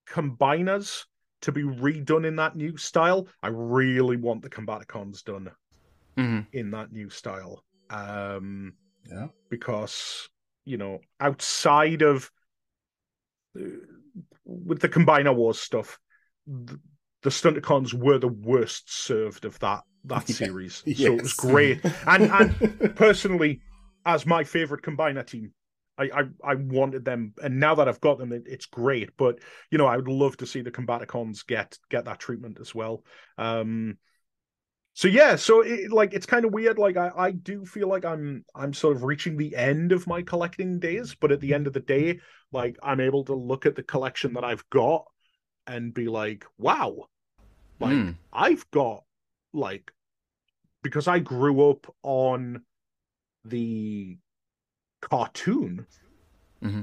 combiners to be redone in that new style, I really want the Combaticons done in that new style. Because outside of with the Combiner Wars stuff, the Stunticons were the worst served of that series. So it was great. And personally, as my favorite Combiner team, I wanted them, and now that I've got them, it's great. But I would love to see the Combaticons get that treatment as well. So yeah, it's kind of weird. I do feel like I'm sort of reaching the end of my collecting days, but at the end of the day, I'm able to look at the collection that I've got and be like, wow, I've got because I grew up on the cartoon,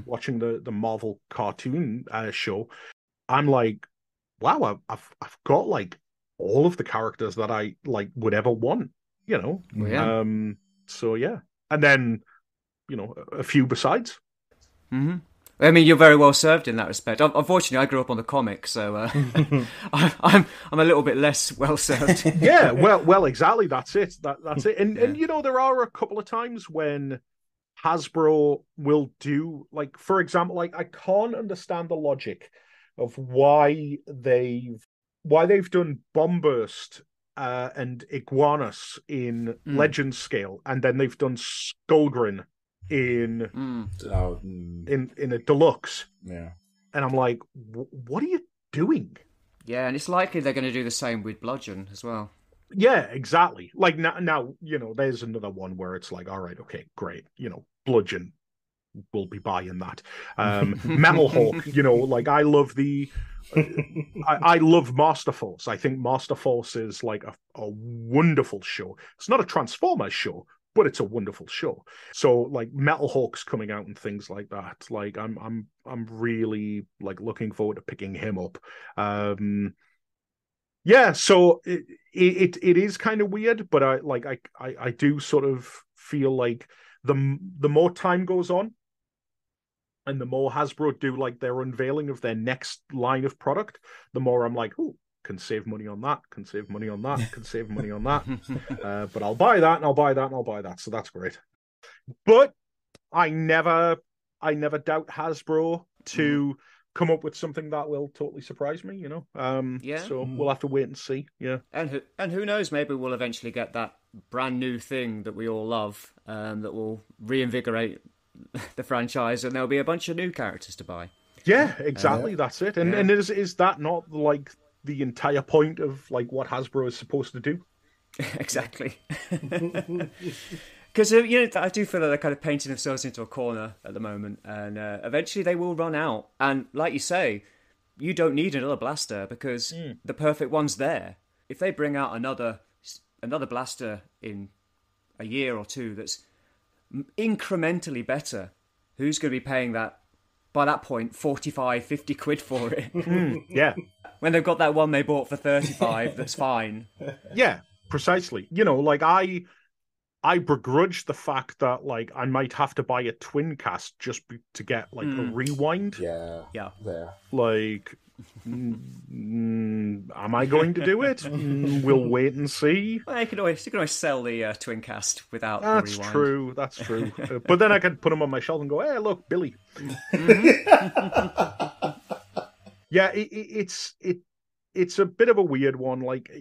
watching the Marvel cartoon show. I'm like, wow, I've got all of the characters that I would ever want, So yeah, and then a few besides. I mean, you're very well served in that respect. Unfortunately, I grew up on the comic, so I'm a little bit less well served. Yeah, well, exactly. That's it. That's it. And you know, there are a couple of times when Hasbro will do, like, for example, like, I can't understand the logic of why they've done Bombburst and Iguanus in Legend scale, and then they've done Skullgrin in a deluxe. Yeah. And I'm like, what are you doing? Yeah, and it's likely they're going to do the same with Bludgeon as well. Yeah, exactly. Like, now, you know, there's another one where it's like, all right, okay, great. You know, Bludgeon, we'll be buying that. Metal Hawk, you know, like, I love I love Master Force. I think Master Force is like a wonderful show. It's not a Transformers show, but it's a wonderful show. So, like, Metal Hawk's coming out and things like that. Like, I'm really, like, looking forward to picking him up. Yeah, so it is kind of weird, but I do sort of feel like the more time goes on, and the more Hasbro do, like, their unveiling of their next line of product, the more I'm like, ooh, can save money on that, can save money on that, can save money on that. But I'll buy that, and I'll buy that, and I'll buy that. So that's great. But I never doubt Hasbro to come up with something that will totally surprise me, you know? So we'll have to wait and see, yeah. And who knows, maybe we'll eventually get that brand new thing that we all love, that will reinvigorate the franchise, and there'll be a bunch of new characters to buy. Yeah, exactly, that's it. And is that not, like, the entire point of, like, what Hasbro is supposed to do? Exactly. Because, you know, I do feel that they're kind of painting themselves into a corner at the moment, and eventually they will run out. And like you say, you don't need another blaster because the perfect one's there. If they bring out another blaster in a year or two that's incrementally better, who's going to be paying that, by that point, 45, 50 quid for it? Yeah. When they've got that one they bought for 35, that's fine. Yeah, precisely. You know, like, I begrudge the fact that, like, I might have to buy a twin cast just to get, like, a rewind. Yeah. Like, am I going to do it? We'll wait and see. Well, you can always sell the twin cast without the rewind. That's true. But then I can put them on my shelf and go, hey, look, Billy. Yeah, it's a bit of a weird one. Like,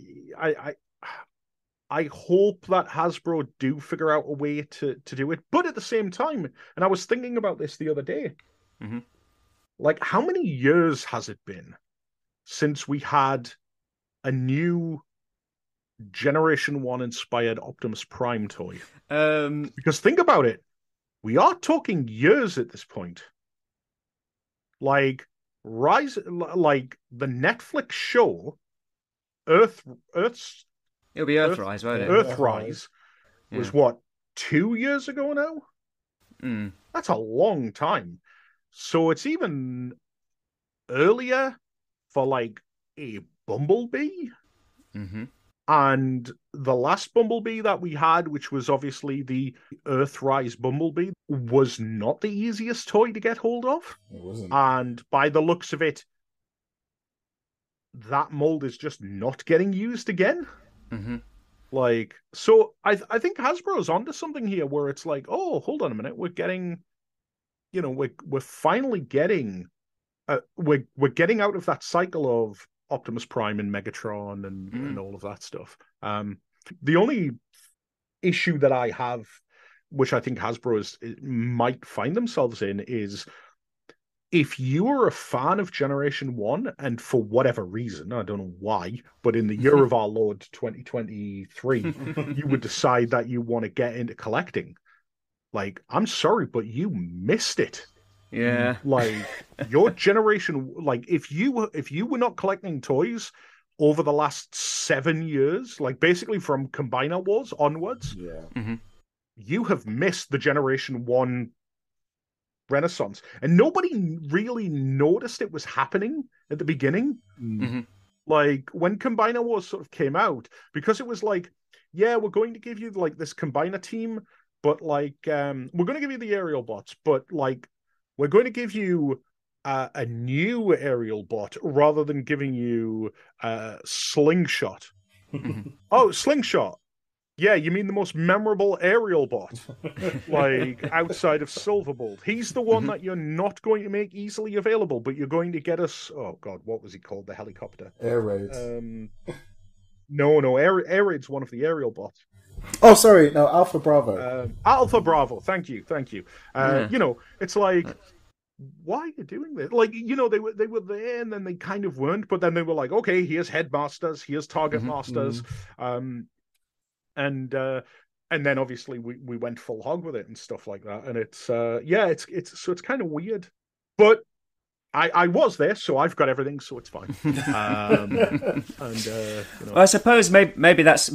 I hope that Hasbro do figure out a way to do it. But at the same time, and I was thinking about this the other day, like, how many years has it been since we had a new Generation 1 inspired Optimus Prime toy? Because think about it, we are talking years at this point. Like, like, the Netflix show, Earth's... It'll be Earthrise, won't it? Earthrise was, what, 2 years ago now? That's a long time. So it's even earlier for, like, a Bumblebee. And the last Bumblebee that we had, which was obviously the Earthrise Bumblebee, was not the easiest toy to get hold of. It wasn't. And by the looks of it, that mold is just not getting used again. Like, so I think Hasbro's onto something here, where it's like, oh, hold on a minute, we're getting, you know, we're finally getting, we're getting out of that cycle of Optimus Prime and Megatron and all of that stuff. The only issue that I have, which I think Hasbro might find themselves in, is if you are a fan of Generation 1, and for whatever reason, I don't know why, but in the year of our Lord 2023, you would decide that you want to get into collecting, like, I'm sorry, but you missed it. Yeah. Like, your generation, like, if you were not collecting toys over the last 7 years, like, basically from Combiner Wars onwards, you have missed the Generation 1 renaissance, and nobody really noticed it was happening at the beginning. Like, when Combiner Wars sort of came out, because it was like, yeah, we're going to give you, like, this Combiner team, but, like, we're going to give you the aerial bots, but, like, we're going to give you a new aerial bot rather than giving you Slingshot. Oh, Slingshot. Yeah, you mean the most memorable aerial bot, like outside of Silverbolt. He's the one that you're not going to make easily available, but you're going to get us. Oh God, what was he called? The helicopter. Air Raid. No, Air Raid's one of the aerial bots. Oh, sorry, no, Alpha Bravo. Alpha Bravo. Thank you. You know, it's like, why are you doing this? Like, you know, they were there and then they kind of weren't, but then they were like, okay, here's headmasters, here's target masters, and then obviously we went full hog with it and stuff like that, and it's so it's kind of weird, but I was there, so I've got everything, so it's fine. You know. Well, I suppose maybe that's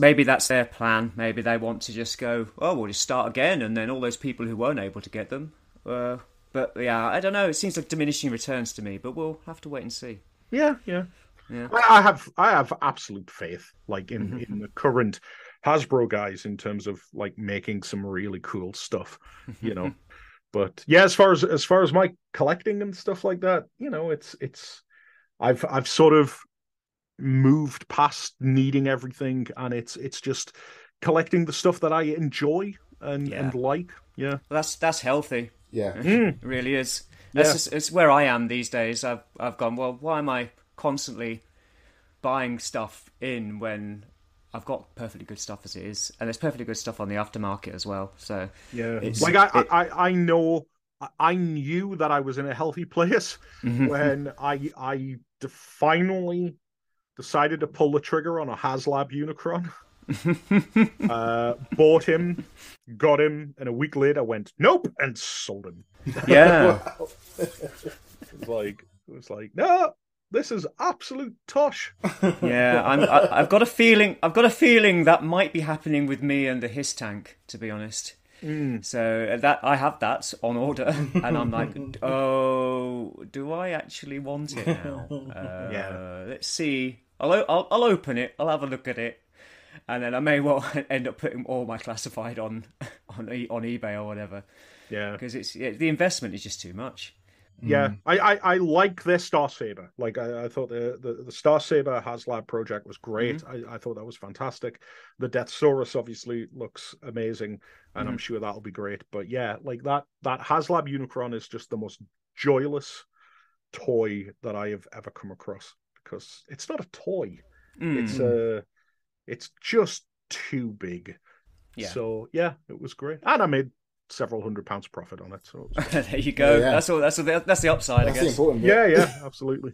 their plan. Maybe they want to just go, oh, we'll just start again, and then all those people who weren't able to get them. But yeah, I don't know. It seems like diminishing returns to me, but we'll have to wait and see. Yeah. I have absolute faith, like in the current Hasbro guys, in terms of like making some really cool stuff, you know. But yeah, as far as my collecting and stuff like that, you know, I've sort of moved past needing everything, and it's just collecting the stuff that I enjoy and like. Yeah, well, that's healthy. Yeah, it really is. It's where I am these days. I've gone, well, why am I constantly buying stuff in when I've got perfectly good stuff as it is, and there's perfectly good stuff on the aftermarket as well. So yeah, I knew that I was in a healthy place when I finally decided to pull the trigger on a HasLab Unicron. Bought him, got him, and a week later went nope and sold him. Yeah. It was like no, this is absolute tosh. Yeah, I've got a feeling that might be happening with me and the Hiss tank, to be honest. So that I have that on order, and I'm like, oh, do I actually want it now? Let's see. I'll open it. I'll have a look at it. And then I may well end up putting all my classified on eBay or whatever. Yeah, because the investment is just too much. Yeah, I like their Star Saber. Like I thought the Star Saber HasLab project was great. I thought that was fantastic. The Deathsaurus obviously looks amazing, and I'm sure that'll be great. But yeah, like that HasLab Unicron is just the most joyless toy that I have ever come across, because it's not a toy. It's just too big. Yeah. So yeah, it was great, and I made several £100 profit on it. So there you go. Yeah. That's the upside. That's I guess. The important bit. Yeah, absolutely.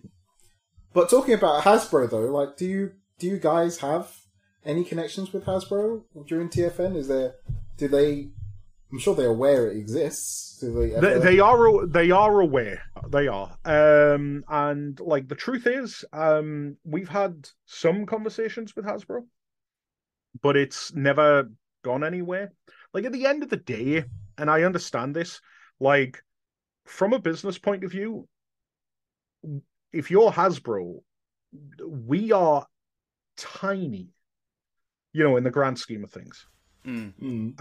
But talking about Hasbro though, like, do you guys have any connections with Hasbro during TFN? I'm sure they're aware it exists. They are aware. They are. And like the truth is, we've had some conversations with Hasbro, but it's never gone anywhere. Like, at the end of the day, and I understand this, like, from a business point of view, if you're Hasbro, we are tiny, you know, in the grand scheme of things. And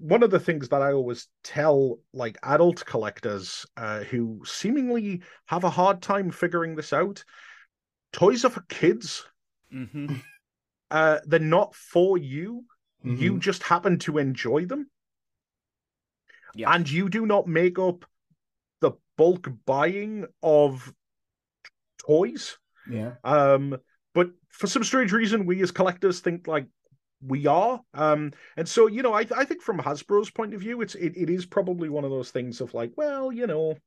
one of the things that I always tell, like, adult collectors who seemingly have a hard time figuring this out, toys are for kids. They're not for you. You just happen to enjoy them. Yeah. And you do not make up the bulk buying of toys. Yeah. But for some strange reason, we as collectors think like we are. And so, you know, I think from Hasbro's point of view, it is probably one of those things of like, well, you know,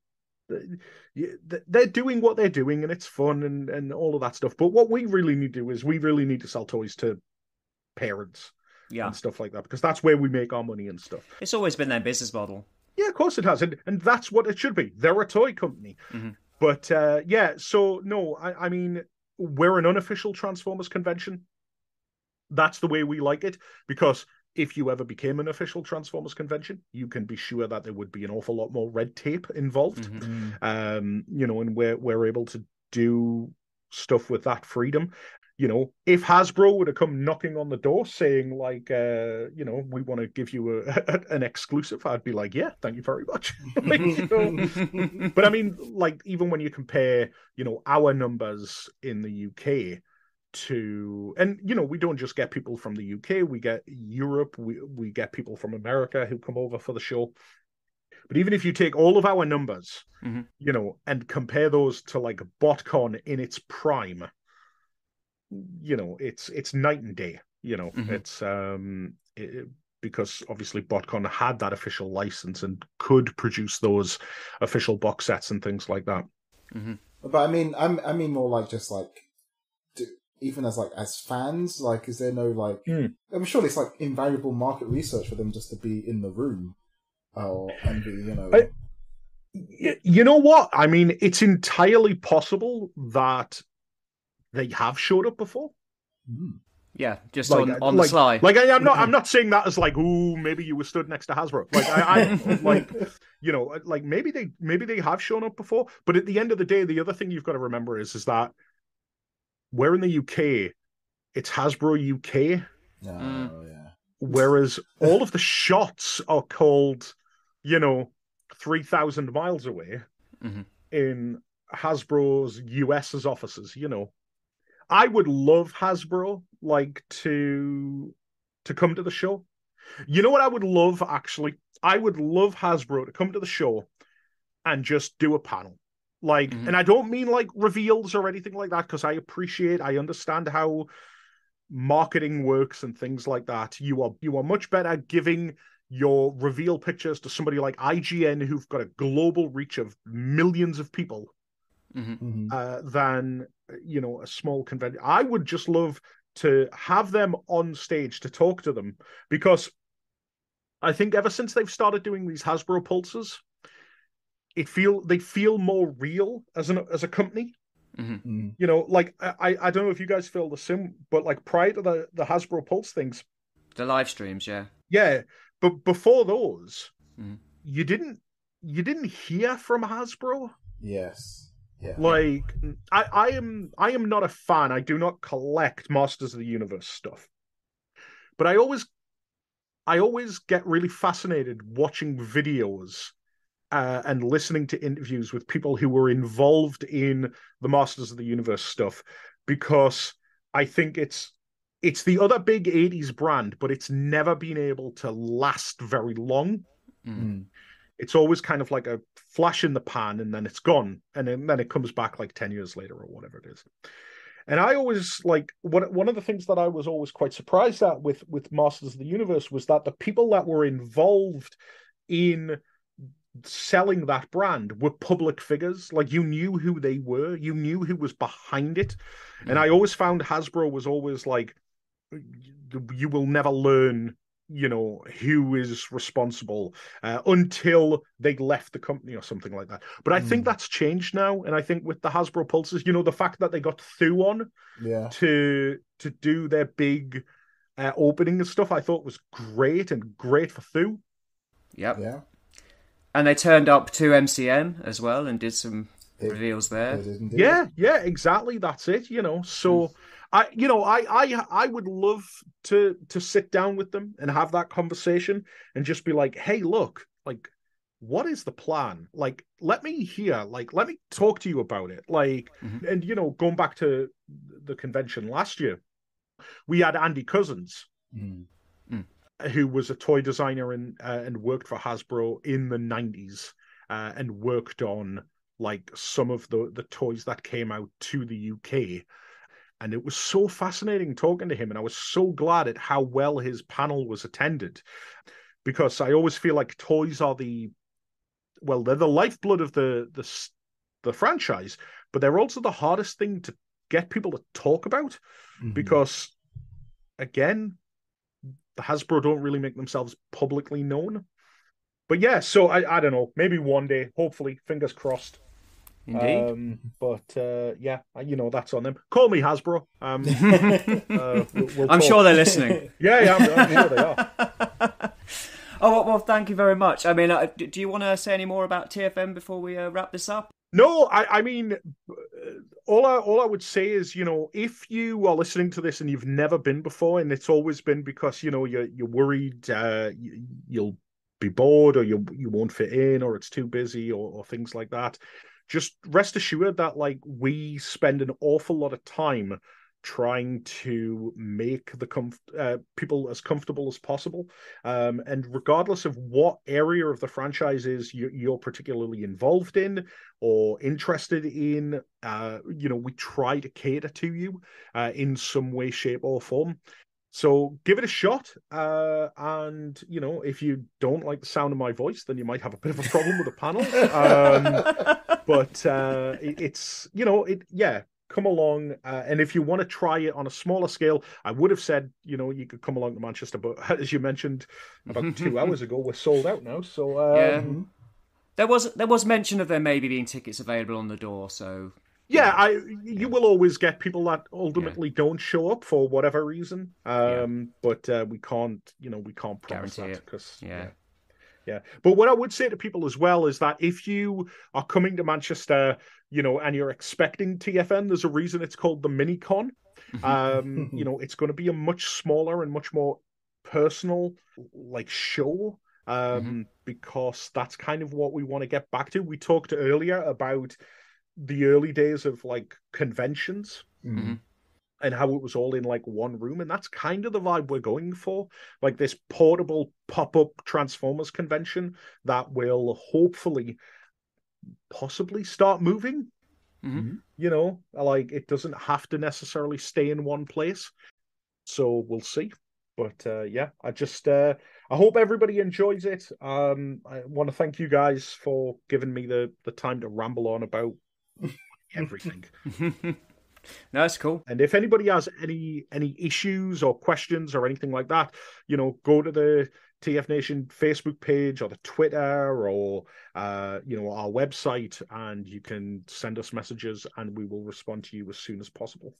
they're doing what they're doing and it's fun and all of that stuff. But what we really need to do is we really need to sell toys to parents. Yeah. And stuff like that, because that's where we make our money and stuff. It's always been their business model. Yeah, of course it has. And that's what it should be. They're a toy company. But yeah, so no, I mean, we're an unofficial Transformers convention. That's the way we like it, because if you ever became an official Transformers convention, you can be sure that there would be an awful lot more red tape involved. You know, and we're able to do stuff with that freedom. if Hasbro would have come knocking on the door saying like, we want to give you an exclusive, I'd be like, yeah, thank you very much. But I mean, like, even when you compare, our numbers in the UK and we don't just get people from the UK, we get Europe, we get people from America who come over for the show. But even if you take all of our numbers, and compare those to like BotCon in its prime, it's night and day. It's because obviously BotCon had that official license and could produce those official box sets and things like that. But I mean more like just like, even as fans, like, is there no like? I'm sure it's like invaluable market research for them just to be in the room, and be you know what? I mean, it's entirely possible that they have showed up before. Yeah, just on the sly. Like, I'm not saying that as like, ooh, maybe you were stood next to Hasbro. Like, I like, like maybe they have shown up before. But at the end of the day, the other thing you've got to remember is that we're in the UK. It's Hasbro UK. Yeah. Whereas all of the shots are called, 3,000 miles away in Hasbro's US's offices. I would love Hasbro like to come to the show. You know what I would love, actually? I would love Hasbro to come to the show and just do a panel. Like, and I don't mean like reveals or anything like that, because I understand how marketing works and things like that. You are much better giving your reveal pictures to somebody like IGN, who've got a global reach of millions of people, than a small convention. I would just love to have them on stage to talk to them, because I think ever since they've started doing these Hasbro pulses, they feel more real as a company. Like, I don't know if you guys feel the same, but like prior to the Hasbro Pulse things, the live streams, yeah, but before those, you didn't hear from Hasbro. Yes. Yeah. Like, I am not a fan. I do not collect Masters of the Universe stuff, but I always get really fascinated watching videos and listening to interviews with people who were involved in the Masters of the Universe stuff, because I think it's the other big 80s brand, but it's never been able to last very long. It's always kind of like a flash in the pan, and then it's gone, and then it comes back like 10 years later or whatever it is. And I always like, one of the things that I was always quite surprised at with Masters of the Universe was that the people that were involved in selling that brand were public figures. Like, you knew who they were, you knew who was behind it. And I always found Hasbro was always like, you will never learn who is responsible until they left the company or something like that. But I think that's changed now, and I think with the Hasbro Pulses, the fact that they got Thu on to do their big opening and stuff, I thought was great, and great for Thu. Yep. Yeah. And they turned up to MCM as well and did some reveals there. Yeah, exactly. That's it. So I would love to sit down with them and have that conversation and just be like, hey, look, like, what is the plan? Like, let me hear, like, let me talk to you about it. Like, and going back to the convention last year, we had Andy Cousins, who was a toy designer and worked for Hasbro in the 90s, and worked on like some of the toys that came out to the UK. And it was so fascinating talking to him, and I was so glad at how well his panel was attended, because I always feel like toys are they're the lifeblood of the franchise, but they're also the hardest thing to get people to talk about, because again, the Hasbro don't really make themselves publicly known. But yeah, so I don't know, maybe one day, hopefully, fingers crossed. Indeed. But that's on them. Call me Hasbro. I'm sure they're listening. Yeah, I'm sure they are. Oh, well, thank you very much. I mean, do you want to say any more about TFM before we wrap this up? No, I mean, all I would say is, if you are listening to this and you've never been before, and it's always been because you're worried you'll be bored, or you won't fit in, or it's too busy, or things like that, just rest assured that we spend an awful lot of time trying to make the people as comfortable as possible, and regardless of what area of the franchise is you're particularly involved in or interested in, we try to cater to you in some way, shape, or form. So give it a shot, and if you don't like the sound of my voice, then you might have a bit of a problem with the panel. But come along, and if you want to try it on a smaller scale, I would have said you could come along to Manchester, but as you mentioned about 2 hours ago, we're sold out now. So there was mention of there maybe being tickets available on the door. So you will always get people that ultimately don't show up for whatever reason. But we can't promise that because But what I would say to people as well is that if you are coming to Manchester, and you're expecting TFN, there's a reason it's called the Mini-Con. It's going to be a much smaller and much more personal show, because that's kind of what we want to get back to. We talked earlier about the early days of conventions. And how it was all in one room, and that's kind of the vibe we're going for, this portable pop-up Transformers convention that will hopefully possibly start moving. It doesn't have to necessarily stay in one place, so we'll see. But I hope everybody enjoys it. I want to thank you guys for giving me the time to ramble on about everything. No, that's cool. And if anybody has any issues or questions or anything like that, go to the TF Nation Facebook page or the Twitter or our website, and you can send us messages and we will respond to you as soon as possible.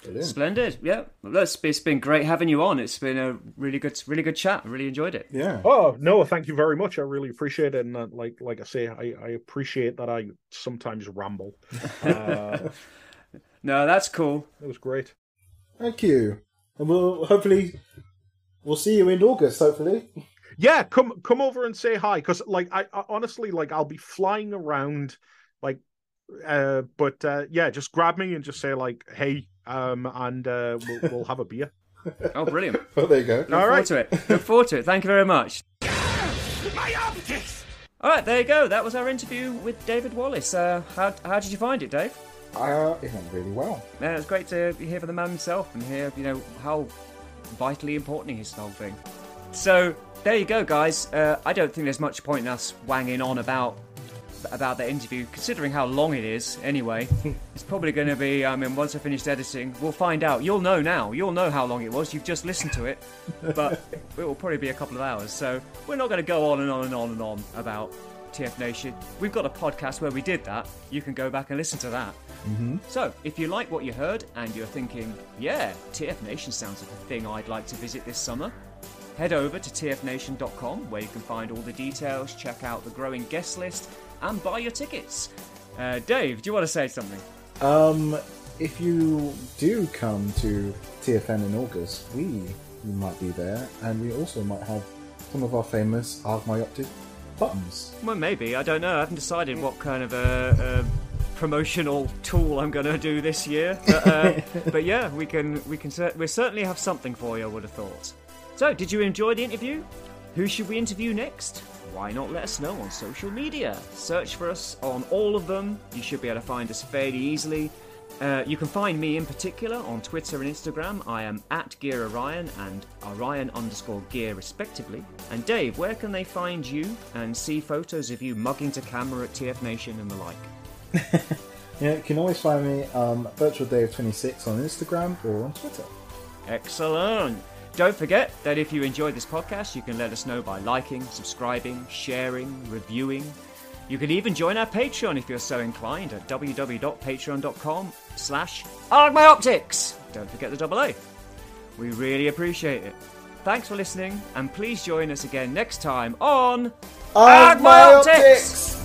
Brilliant. Splendid. Yeah, it's been great having you on. It's been a really good chat. I really enjoyed it. Yeah. Oh no, thank you very much. I really appreciate it, and like I say, I appreciate that I sometimes ramble. No, that's cool. It was great. Thank you. And we'll see you in August, hopefully. Yeah, come over and say hi, because I honestly I'll be flying around, just grab me and just say hey, and we'll have a beer. Oh, brilliant. Well, there you go. Look forward to it. Thank you very much. My optics! All right, there you go. That was our interview with David Wallace. How did you find it, Dave? It went really well. Yeah, it was great to hear from the man himself and hear, how vitally important he is to the whole thing. So, there you go, guys. I don't think there's much point in us wanging on about that interview, considering how long it is, anyway. It's probably going to be, once I finished editing, we'll find out. You'll know now. You'll know how long it was. You've just listened to it. But it will probably be a couple of hours. So, we're not going to go on and on and on and on about TF Nation. We've got a podcast where we did that. You can go back and listen to that. So, if you like what you heard and you're thinking, yeah, TF Nation sounds like a thing I'd like to visit this summer, head over to tfnation.com, where you can find all the details, check out the growing guest list, and buy your tickets. Dave, do you want to say something? If you do come to TFN in August, we might be there, and we also might have some of our famous Argmyoptic buttons. Well, maybe. I don't know. I haven't decided what kind of a promotional tool I'm going to do this year. But yeah, we certainly have something for you, I would have thought. So, did you enjoy the interview? Who should we interview next? Why not let us know on social media? Search for us on all of them. You should be able to find us fairly easily. You can find me in particular on Twitter and Instagram. I am at Ghia Orion and Orion_Ghia respectively. And Dave, where can they find you and see photos of you mugging to camera at TF Nation and the like? Yeah, you can always find me VirtualDave26 on Instagram or on Twitter. Excellent. Don't forget that if you enjoyed this podcast, you can let us know by liking, subscribing, sharing, reviewing. You can even join our Patreon if you're so inclined at www.patreon.com/ArgMyOptics. Don't forget the double A. We really appreciate it. Thanks for listening, and please join us again next time on ArgMyOptics!